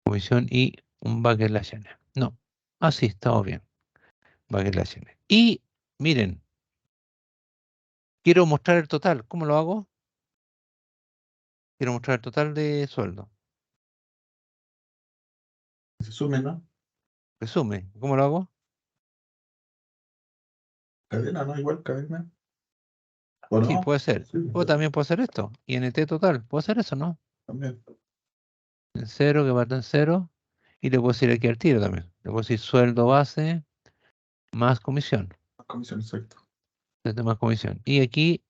Comisión y un bucket slash n. No, así estamos bien. Bucket slash n. Y miren, quiero mostrar el total. ¿Cómo lo hago? Quiero mostrar el total de sueldo. Se sume, ¿no? Resume. ¿Cómo lo hago? Cadena, ¿no? Igual cadena. ¿O Sí, no? puede ser. Sí, O también puedo hacer esto. INT total. ¿Puedo hacer eso, no? también. En 0, que parta en 0. Y le puedo decir aquí al tiro también. Le puedo decir sueldo base más comisión. Comisión, exacto. Más comisión. Y aquí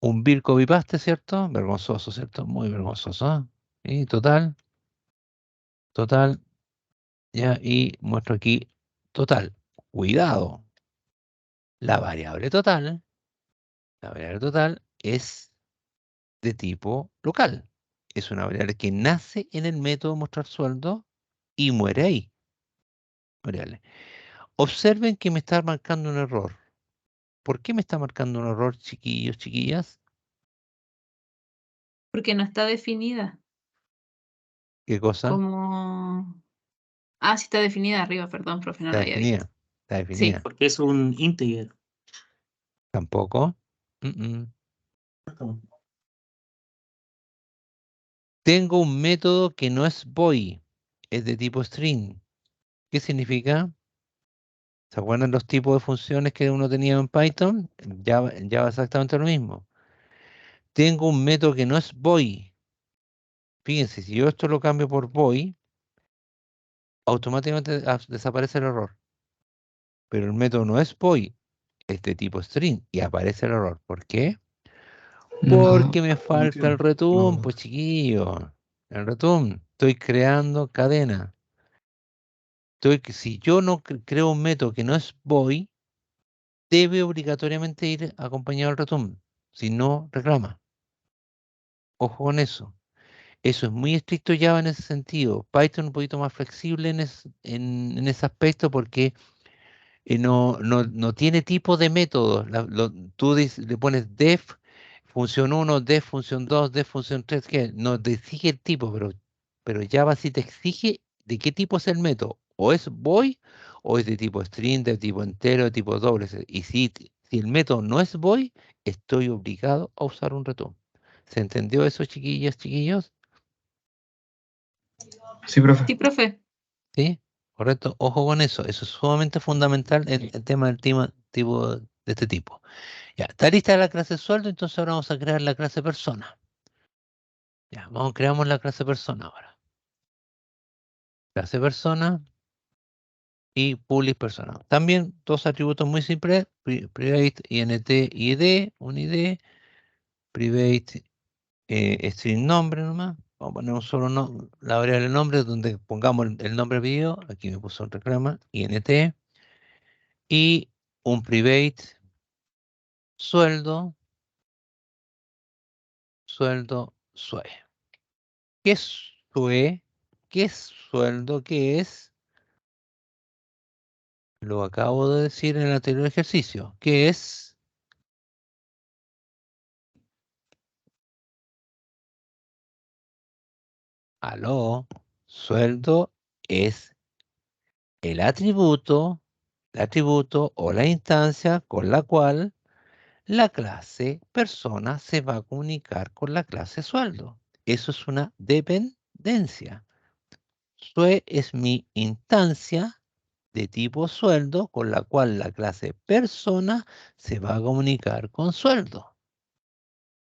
un bill copy paste, ¿cierto? Vergonzoso, ¿cierto? Muy vergonzoso. ¿Eh? Y total. Ya, y muestro aquí total. Cuidado. La variable total es de tipo local. Es una variable que nace en el método mostrar sueldo y muere ahí. Variable. Observen que me está marcando un error. ¿Por qué me está marcando un error, chiquillos, chiquillas? Porque no está definida. ¿Qué cosa? Como... Ah, sí está definida arriba, perdón, profe, no Está la había visto. definida. Está definida. Porque es un integer. Tampoco. Exactamente. Tengo un método que no es boy, es de tipo string. ¿Qué significa? ¿Se acuerdan los tipos de funciones que uno tenía en Python? En Java exactamente lo mismo. Tengo un método que no es boy. Fíjense, si yo esto lo cambio por boy, automáticamente desaparece el error. Pero el método no es boy, es de tipo string y aparece el error. ¿Por qué? No, Porque me falta el return, No. pues chiquillo. El return. Estoy creando cadena. Si yo no creo un método que no es boy, debe obligatoriamente ir acompañado del return. Si no, reclama. Ojo con eso. Eso es muy estricto Java en ese sentido. Python un poquito más flexible en ese aspecto porque no tiene tipo de métodos. Tú le pones def, función 1, def, función 2, def, función 3, que no te exige el tipo, pero Java sí te exige de qué tipo es el método. O es void, o es de tipo string, de tipo entero, de tipo doble. Y si el método no es void, estoy obligado a usar un return. ¿Se entendió eso, chiquillas, chiquillos? sí, profe. Sí, profe. ¿Sí? Correcto. Ojo con eso. Eso es sumamente fundamental el tema del activo de este tipo. Ya, está lista la clase sueldo, entonces ahora vamos a crear la clase persona. Ya, creamos la clase persona ahora. Clase persona y public persona. También dos atributos muy simples, private int id, un id, private string nombre nomás. Vamos a poner un solo la variable nombre donde pongamos el nombre video. Aquí me puso un reclama, int, y un private sueldo, SUE. ¿Qué es SUE? ¿Qué es sueldo? ¿Qué es? Lo acabo de decir en el anterior ejercicio. ¿Qué es? Aló. Sueldo es el atributo o la instancia con la cual la clase persona se va a comunicar con la clase sueldo. Eso es una dependencia. SUE es mi instancia de tipo sueldo con la cual la clase persona se va a comunicar con sueldo.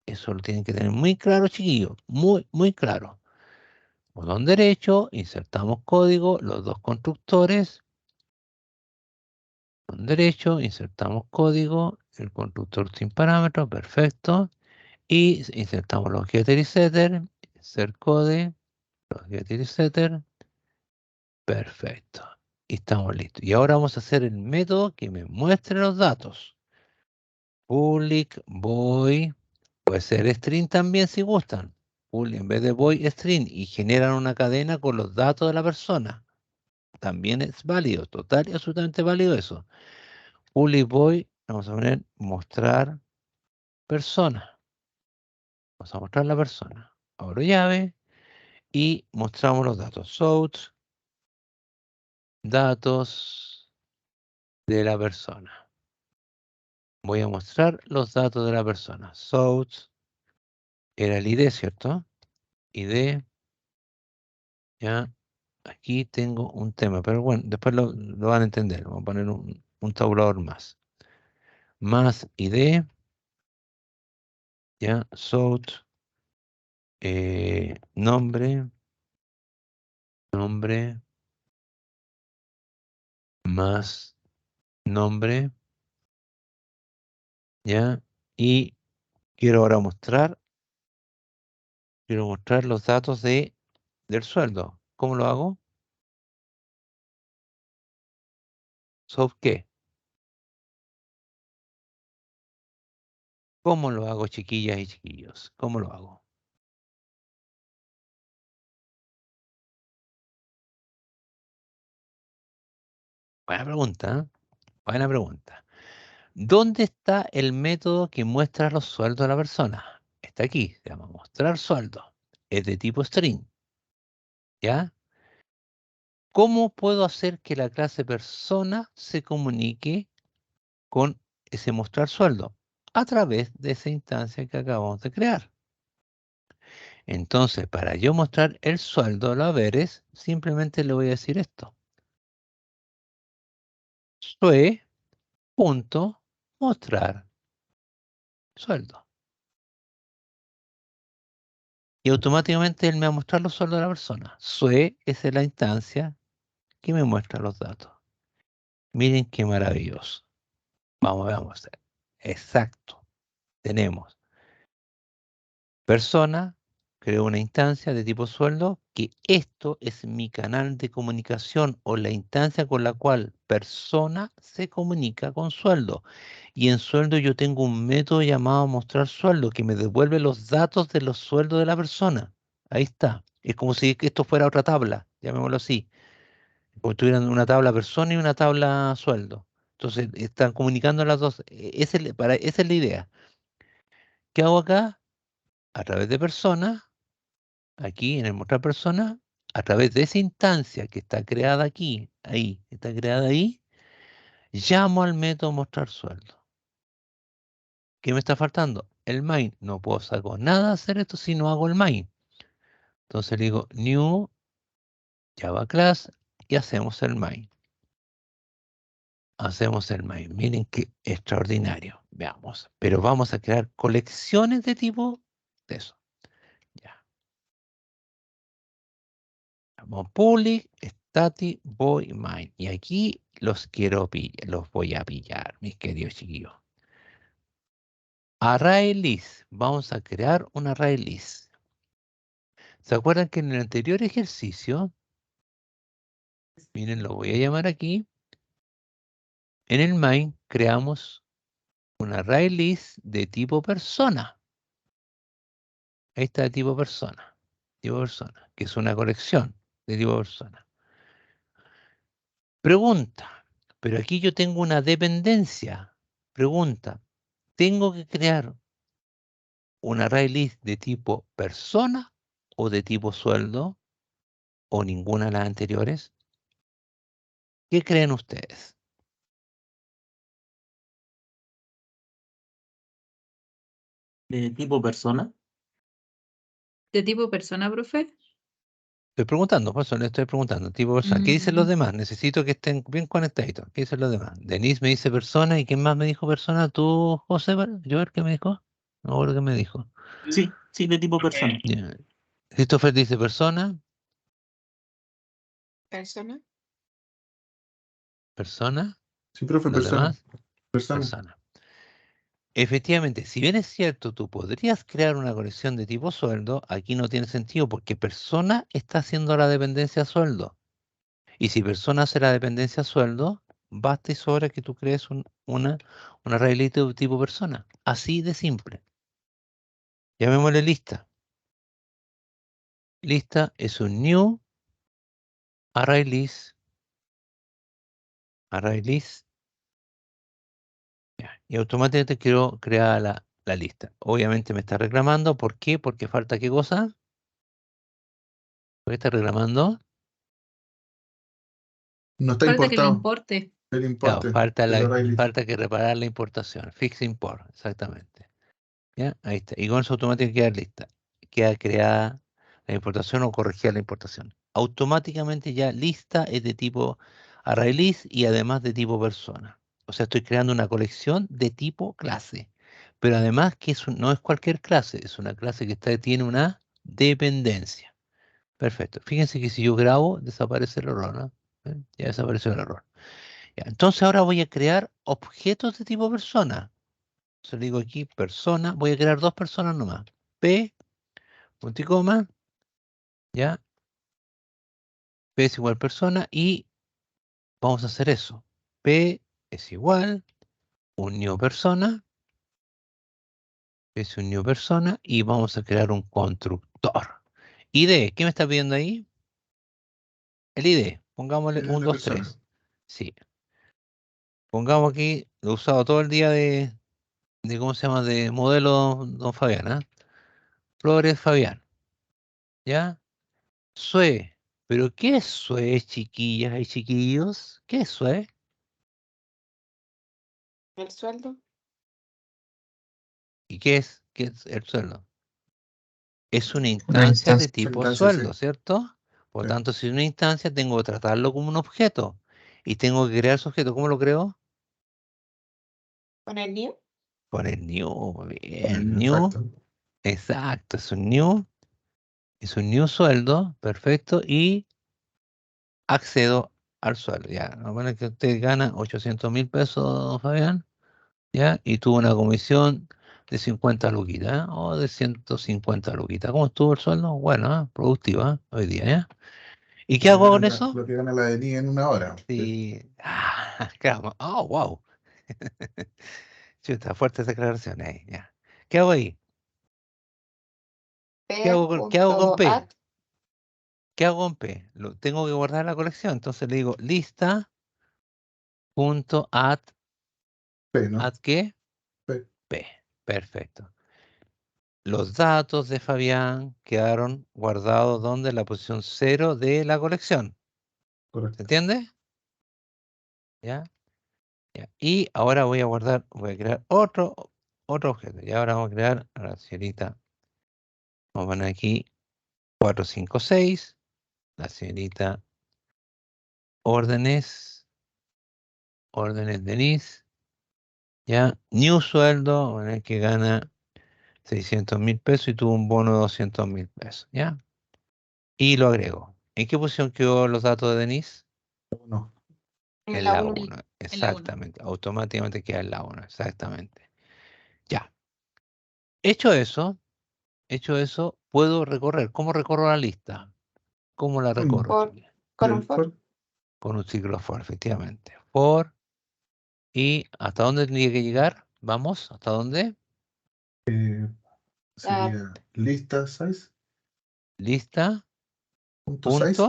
Eso lo tienen que tener muy claro, chiquillos. Muy, muy claro. Botón derecho, insertamos código, los dos constructores. Botón derecho, insertamos código, el constructor sin parámetros, perfecto. Y insertamos los getter y setter, insert code, los getter y setter, perfecto. Y estamos listos. Y ahora vamos a hacer el método que me muestre los datos. Public void, puede ser string también si gustan. En vez de void string y generan una cadena con los datos de la persona. También es válido, total y absolutamente válido eso. Public void, vamos a poner mostrar persona. Vamos a mostrar la persona. Abro llave y mostramos los datos. Source, datos de la persona. Voy a mostrar los datos de la persona. Source era el ID, ¿cierto? ID. Ya. Aquí tengo un tema, pero bueno, después lo van a entender. Vamos a poner un tabulador más. Más ID. Ya. Source. Nombre. Nombre. Más nombre. Ya. Y quiero ahora mostrar. Quiero mostrar los datos del sueldo. ¿Cómo lo hago? ¿Soft qué? ¿Cómo lo hago, chiquillas y chiquillos? ¿Cómo lo hago? Buena pregunta, ¿eh? Buena pregunta. ¿Dónde está el método que muestra los sueldos de la persona? Está aquí, se llama mostrar sueldo. Es de tipo string. ¿Ya? ¿Cómo puedo hacer que la clase persona se comunique con ese mostrar sueldo? A través de esa instancia que acabamos de crear. Entonces, para yo mostrar el sueldo de los haberes, simplemente le voy a decir esto. SUE.mostrar sueldo. Y automáticamente él me va a mostrar los sueldos de la persona. SUE es la instancia que me muestra los datos. Miren qué maravilloso. Vamos. Exacto. Tenemos persona, creo una instancia de tipo sueldo, que esto es mi canal de comunicación o la instancia con la cual persona se comunica con sueldo. Y en sueldo yo tengo un método llamado mostrar sueldo que me devuelve los datos de los sueldos de la persona. Ahí está. Es como si esto fuera otra tabla, llamémoslo así. Como si tuvieran una tabla persona y una tabla sueldo. Entonces están comunicando las dos. Esa es la idea. ¿Qué hago acá? A través de persona, aquí en el mostrar persona, a través de esa instancia que está creada aquí, está creada ahí, llamo al método mostrar sueldo. ¿Qué me está faltando? El main. No puedo sacar nada a hacer esto si no hago el main. Entonces le digo new Java class y hacemos el main. Hacemos el main. Miren qué extraordinario. Veamos. Pero vamos a crear colecciones de tipo de eso. Ya. Vamos public, static, void, main. Y aquí los voy a pillar, mis queridos chiquillos. Array list. Vamos a crear un array list. ¿Se acuerdan que en el anterior ejercicio, miren, lo voy a llamar aquí, en el main creamos un array list de tipo persona. Ahí está de tipo persona, que es una colección de tipo persona. Pregunta, pero aquí yo tengo una dependencia. Pregunta, ¿tengo que crear un array list de tipo persona o de tipo sueldo o ninguna de las anteriores? ¿Qué creen ustedes? De tipo persona. ¿De tipo persona, profe? Estoy preguntando, por eso le estoy preguntando, tipo persona. ¿Qué dicen los demás? Necesito que estén bien conectaditos. ¿Qué dicen los demás? Denise me dice persona, ¿y quién más me dijo persona? ¿Tú, José? ¿Yo ver qué me dijo? No me acuerdo qué me dijo. Sí, sí, de tipo persona. Ya. Christopher dice persona, Persona. persona, Sí, profe, los persona. demás, Persona. persona. Efectivamente, si bien es cierto, tú podrías crear una colección de tipo sueldo, aquí no tiene sentido porque persona está haciendo la dependencia sueldo. Y si persona hace la dependencia sueldo, basta y sobra que tú crees una arraylito de tipo persona. Así de simple. Llamémosle lista. Lista es un new array list. Array list. Ya, y automáticamente quiero crear la lista. Obviamente me está reclamando. ¿Por qué? Porque falta qué cosa. ¿Por qué está reclamando? No está Falta que lo importado importe. el Claro, importe del array list. falta que reparar la importación. Fix import, exactamente. ¿Ya? Ahí está. Y con eso automáticamente queda lista. Queda creada la importación o corregida la importación. Automáticamente ya lista es de tipo array list y además de tipo persona. O sea, estoy creando una colección de tipo clase. Pero además que no es cualquier clase, es una clase que tiene una dependencia. Perfecto. Fíjense que si yo grabo, desaparece el error, ¿no? Ya desapareció el error. Ya, entonces ahora voy a crear objetos de tipo persona. Se le digo aquí persona, voy a crear dos personas nomás. P, punto y coma, ya. P es igual persona y vamos a hacer eso. P es igual un new persona, P es un new persona y vamos a crear un constructor. ID, ¿qué me está pidiendo ahí? El ID, pongámosle Es 1, una 2, persona. 3. Sí. Pongamos aquí, lo he usado todo el día de ¿cómo se llama? De modelo don Fabián, ¿ah? Flores Fabián. ¿Ya? SUE. ¿Pero qué es SUE, chiquillas y chiquillos? ¿Qué es SUE? El sueldo. ¿Y qué es el sueldo? Es una Una instancia de instancia. tipo Instancia, sí. sueldo, ¿cierto? Por Sí. tanto, si es una instancia, tengo que tratarlo como un objeto. Y tengo que crear ese objeto. ¿Cómo lo creo? Con el new. Con el new. Muy bien. New. Exacto. Exacto. Es un new. Es un new sueldo. Perfecto. Y accedo al sueldo. Ya. Bueno, que usted gana 800.000 pesos, Fabián. ¿Ya? Y tuvo una comisión de 50 luquitas, ¿eh? O de 150 luquitas. ¿Cómo estuvo el sueldo? Bueno, productiva hoy día, ¿ya? ¿Y qué hago con eso? Lo que gana la DNI en una hora. Sí. Claro. Oh, wow. Chuta, fuertes declaraciones ahí, ya. ¿Qué hago ahí? ¿Qué hago con P? P.add. ¿Qué hago con P? Tengo que guardar la colección. Entonces le digo lista.add. P, ¿no? ¿Add qué? P. P. Perfecto. Los datos de Fabián quedaron guardados donde en la posición 0 de la colección. ¿Se Correcto. entiende? ¿Ya? Ya. Y ahora voy a crear otro objeto. Y ahora vamos a crear a la señorita. Vamos a poner aquí 456. La señorita órdenes órdenes Denise, ya, new sueldo, en el que gana 600.000 pesos y tuvo un bono de 200.000 pesos, ¿ya? Y lo agrego. ¿En qué posición quedó los datos de Denise? No. En En la la 1. 1, en la uno. exactamente. Automáticamente queda en la 1, exactamente. Ya. Hecho eso, puedo recorrer. ¿Cómo recorro la lista? ¿Cómo la recorro, For. chiquillos? Con un for. Con un ciclo for, efectivamente. For. ¿Y hasta dónde tendría que llegar? Vamos, ¿hasta dónde? Sería lista size. Lista, Punto size.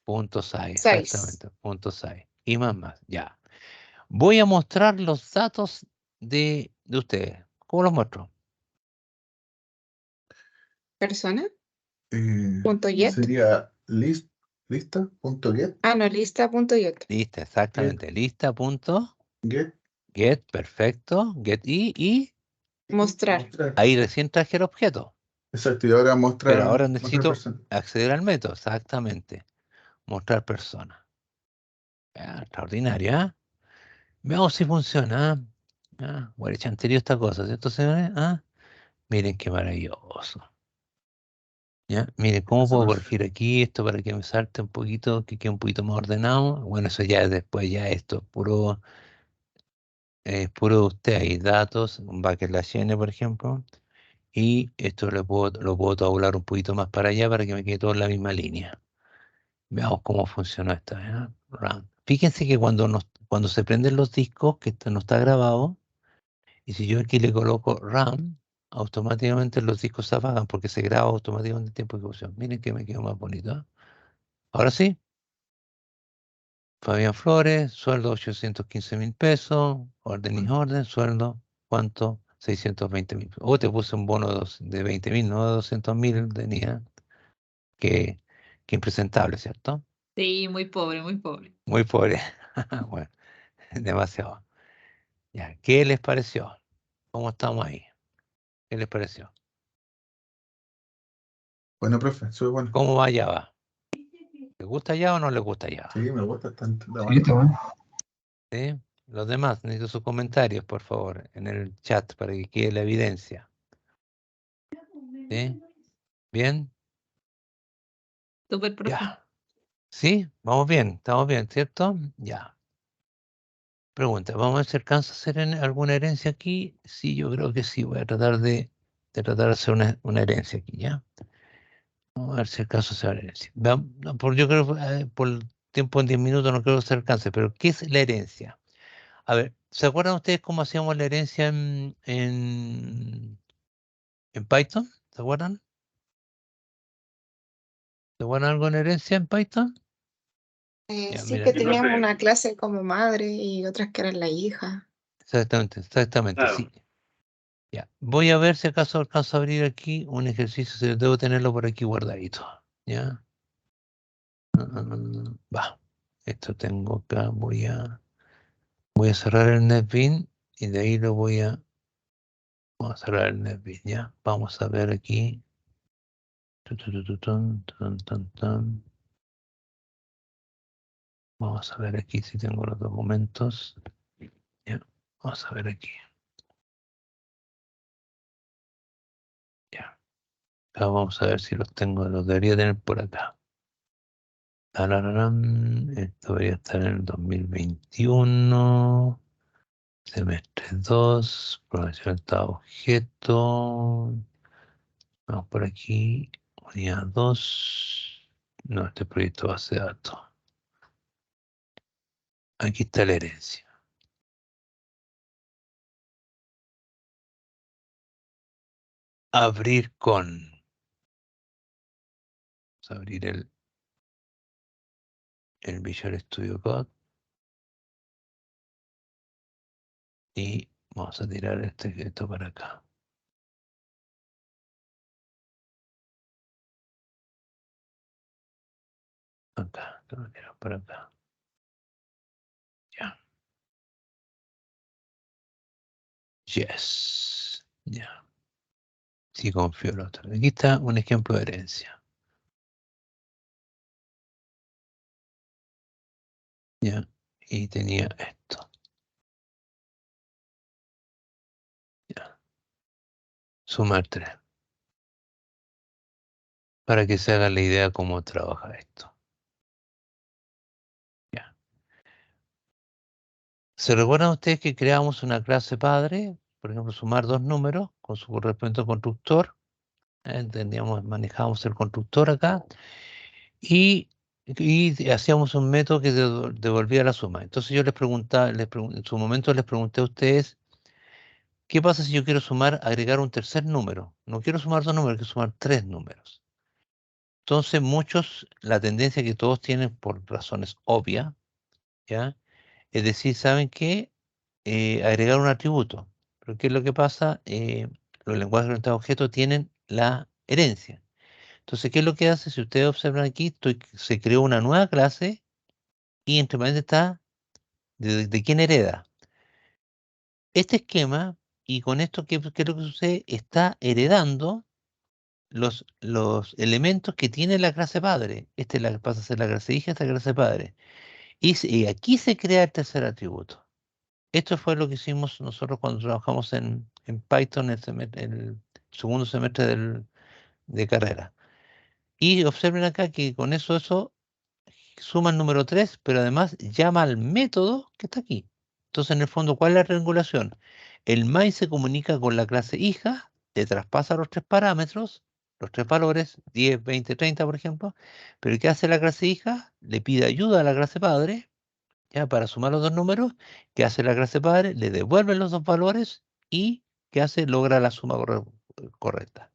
punto size, 6. exactamente, punto size. Y más, ya. Voy a mostrar los datos de ustedes. ¿Cómo los muestro? Persona. Eh, Punto get. sería lista. Punto get. Ah, no, lista. Punto get. Lista, exactamente. Lista, punto. Get. Get, perfecto. Get y Mostrar. ahí recién traje el objeto. Exacto, y ahora Pero ahora mostrar necesito persona. acceder al método, exactamente. Mostrar persona. Ya, extraordinario, ¿ah? Veamos si funciona. Bueno, chanterío esta cosa, ¿cierto, señores? Miren qué maravilloso. ¿Ya? Miren, ¿cómo Eso puedo perfecto. corregir aquí esto para que me salte un poquito, que quede un poquito más ordenado? Bueno, eso ya después, ya esto, puro de usted. Hay datos, un backlash n, por ejemplo, y esto lo puedo tabular un poquito más para allá para que me quede todo en la misma línea. Veamos cómo funciona esta. RAM. Fíjense que cuando se prenden los discos, que esto no está grabado, y si yo aquí le coloco RAM, automáticamente los discos se apagan porque se graba automáticamente el tiempo de ejecución. Miren que me quedó más bonito. Ahora sí, Fabián Flores, sueldo 815.000 pesos, orden, sueldo, ¿cuánto? 620.000. Te puse un bono de 20.000, no de 200.000, tenía, que impresentable, ¿cierto? Sí, muy pobre, muy pobre. Muy pobre. Bueno, demasiado. Ya, ¿qué les pareció? ¿Cómo estamos ahí? ¿Qué les pareció? Bueno, profe, soy bueno. ¿Cómo va Java? ¿Les gusta Java o no les gusta Java? Sí, me gusta tanto. Sí, está bueno. ¿Sí? Los demás, necesito sus comentarios, por favor, en el chat para que quede la evidencia. ¿Sí? ¿Bien? Súper, profe. Ya. ¿Sí? Vamos bien, estamos bien, ¿cierto? Ya. Pregunta, ¿vamos a ver si alcanzo a hacer alguna herencia aquí? Sí, yo creo que sí. Voy a tratar de hacer una herencia aquí, ¿ya? Vamos a ver si alcanzo a hacer herencia. No, yo creo que por el tiempo en 10 minutos no creo que se alcance, pero ¿qué es la herencia? A ver, ¿se acuerdan ustedes cómo hacíamos la herencia en Python? ¿Se acuerdan? ¿Se acuerdan algo en herencia en Python? Ya, Sí, mira, que Sí, teníamos profe. una clase como madre y otras que eran la hija. exactamente, Claro. sí. Ya, voy a ver si acaso alcanzo a abrir aquí un ejercicio, debo tenerlo por aquí guardadito, ¿ya? Va, esto tengo acá, voy a cerrar el NetBeans y de ahí vamos a cerrar el NetBeans, ¿ya? Vamos a ver aquí. Tun. Vamos a ver aquí si tengo los documentos. Ya, vamos a ver aquí. Ya. Vamos a ver si los tengo, los debería tener por acá. Tarararán, esto debería estar en el 2021. Semestre 2, programación de objeto. Vamos por aquí. Unidad 2. No, este proyecto base de datos. Aquí está la herencia. Abrir con. Vamos a abrir el Visual Studio Code. Y vamos a tirar esto para acá. Acá, lo voy a tirar para acá. Ya. Yes. Ya. Sí, confío en otro. Aquí está un ejemplo de herencia. Ya. Y tenía esto. Sumar 3. Para que se hagan la idea cómo trabaja esto. Ya. ¿Se recuerdan ustedes que creamos una clase padre? Por ejemplo, sumar 2 números con su correspondiente constructor. Entendíamos, manejábamos el constructor acá. Y hacíamos un método que devolvía la suma. Entonces yo les preguntaba, en su momento les pregunté a ustedes, ¿qué pasa si yo quiero sumar, agregar un tercer número? No quiero sumar 2 números, quiero sumar 3 números. Entonces la tendencia que todos tienen por razones obvias, ¿ya? Es decir, ¿saben qué? Agregar un atributo. Pero ¿qué es lo que pasa? Los lenguajes orientados a objetos tienen la herencia. Entonces, ¿qué es lo que hace? Si ustedes observan aquí, se creó una nueva clase y entre paréntesis está de quién hereda. Este esquema, y con esto, ¿qué es lo que sucede? Está heredando los elementos que tiene la clase padre. Pasa a ser la clase hija, esta clase padre. Y aquí se crea el tercer atributo. Esto fue lo que hicimos nosotros cuando trabajamos en Python el segundo semestre de carrera. Y observen acá que con eso suma el número 3, pero además llama al método que está aquí. Entonces, en el fondo, ¿cuál es la triangulación? El MAI se comunica con la clase hija, le traspasa los 3 parámetros, los 3 valores, 10, 20, 30, por ejemplo, pero ¿qué hace la clase hija? Le pide ayuda a la clase padre, ya, para sumar los 2 números. ¿Qué hace la clase padre? Le devuelve los 2 valores y ¿qué hace? Logra la suma correcta.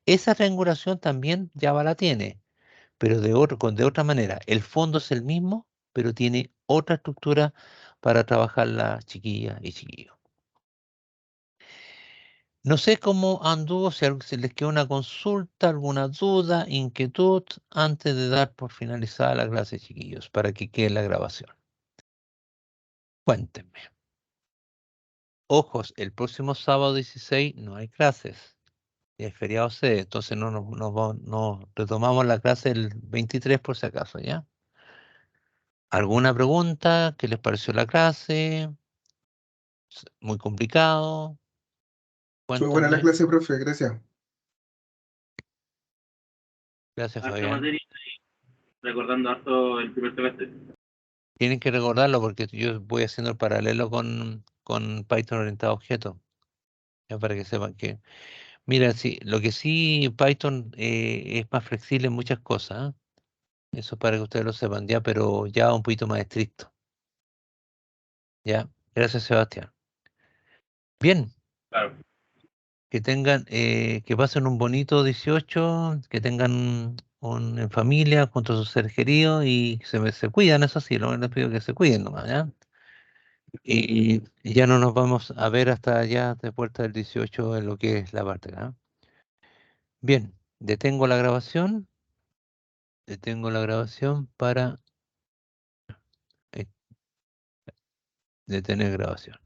Esa triangulación también Java la tiene, pero de otra manera. El fondo es el mismo, pero tiene otra estructura para trabajar la chiquilla y chiquillo. No sé cómo anduvo, si les quedó una consulta, alguna duda, inquietud, antes de dar por finalizada la clase, chiquillos, para que quede la grabación. Cuéntenme. Ojos, el próximo sábado 16 no hay clases. Es feriado sede, entonces no retomamos la clase el 23 por si acaso, ¿ya? ¿Alguna pregunta? ¿Qué les pareció la clase? ¿Muy complicado? Fue buena la Cuéntenme. clase, profe, gracias. Gracias, Harta Fabián. materia, recordando harto el primer semestre. Tienen que recordarlo porque yo voy haciendo el paralelo con Python orientado a objetos. Ya para que sepan que... Mira, sí, lo que sí, Python es más flexible en muchas cosas. Eso para que ustedes lo sepan, ya, pero ya un poquito más estricto. Ya, gracias, Sebastián. Bien. Claro. Que pasen un bonito 18, que tengan en familia, junto a sus seres queridos y se cuidan, eso sí, les pido que se cuiden nomás, ¿ya? Y ya no nos vamos a ver hasta allá de puerta del 18 en lo que es la parte, ¿ah? Bien, detengo la grabación para detener grabación.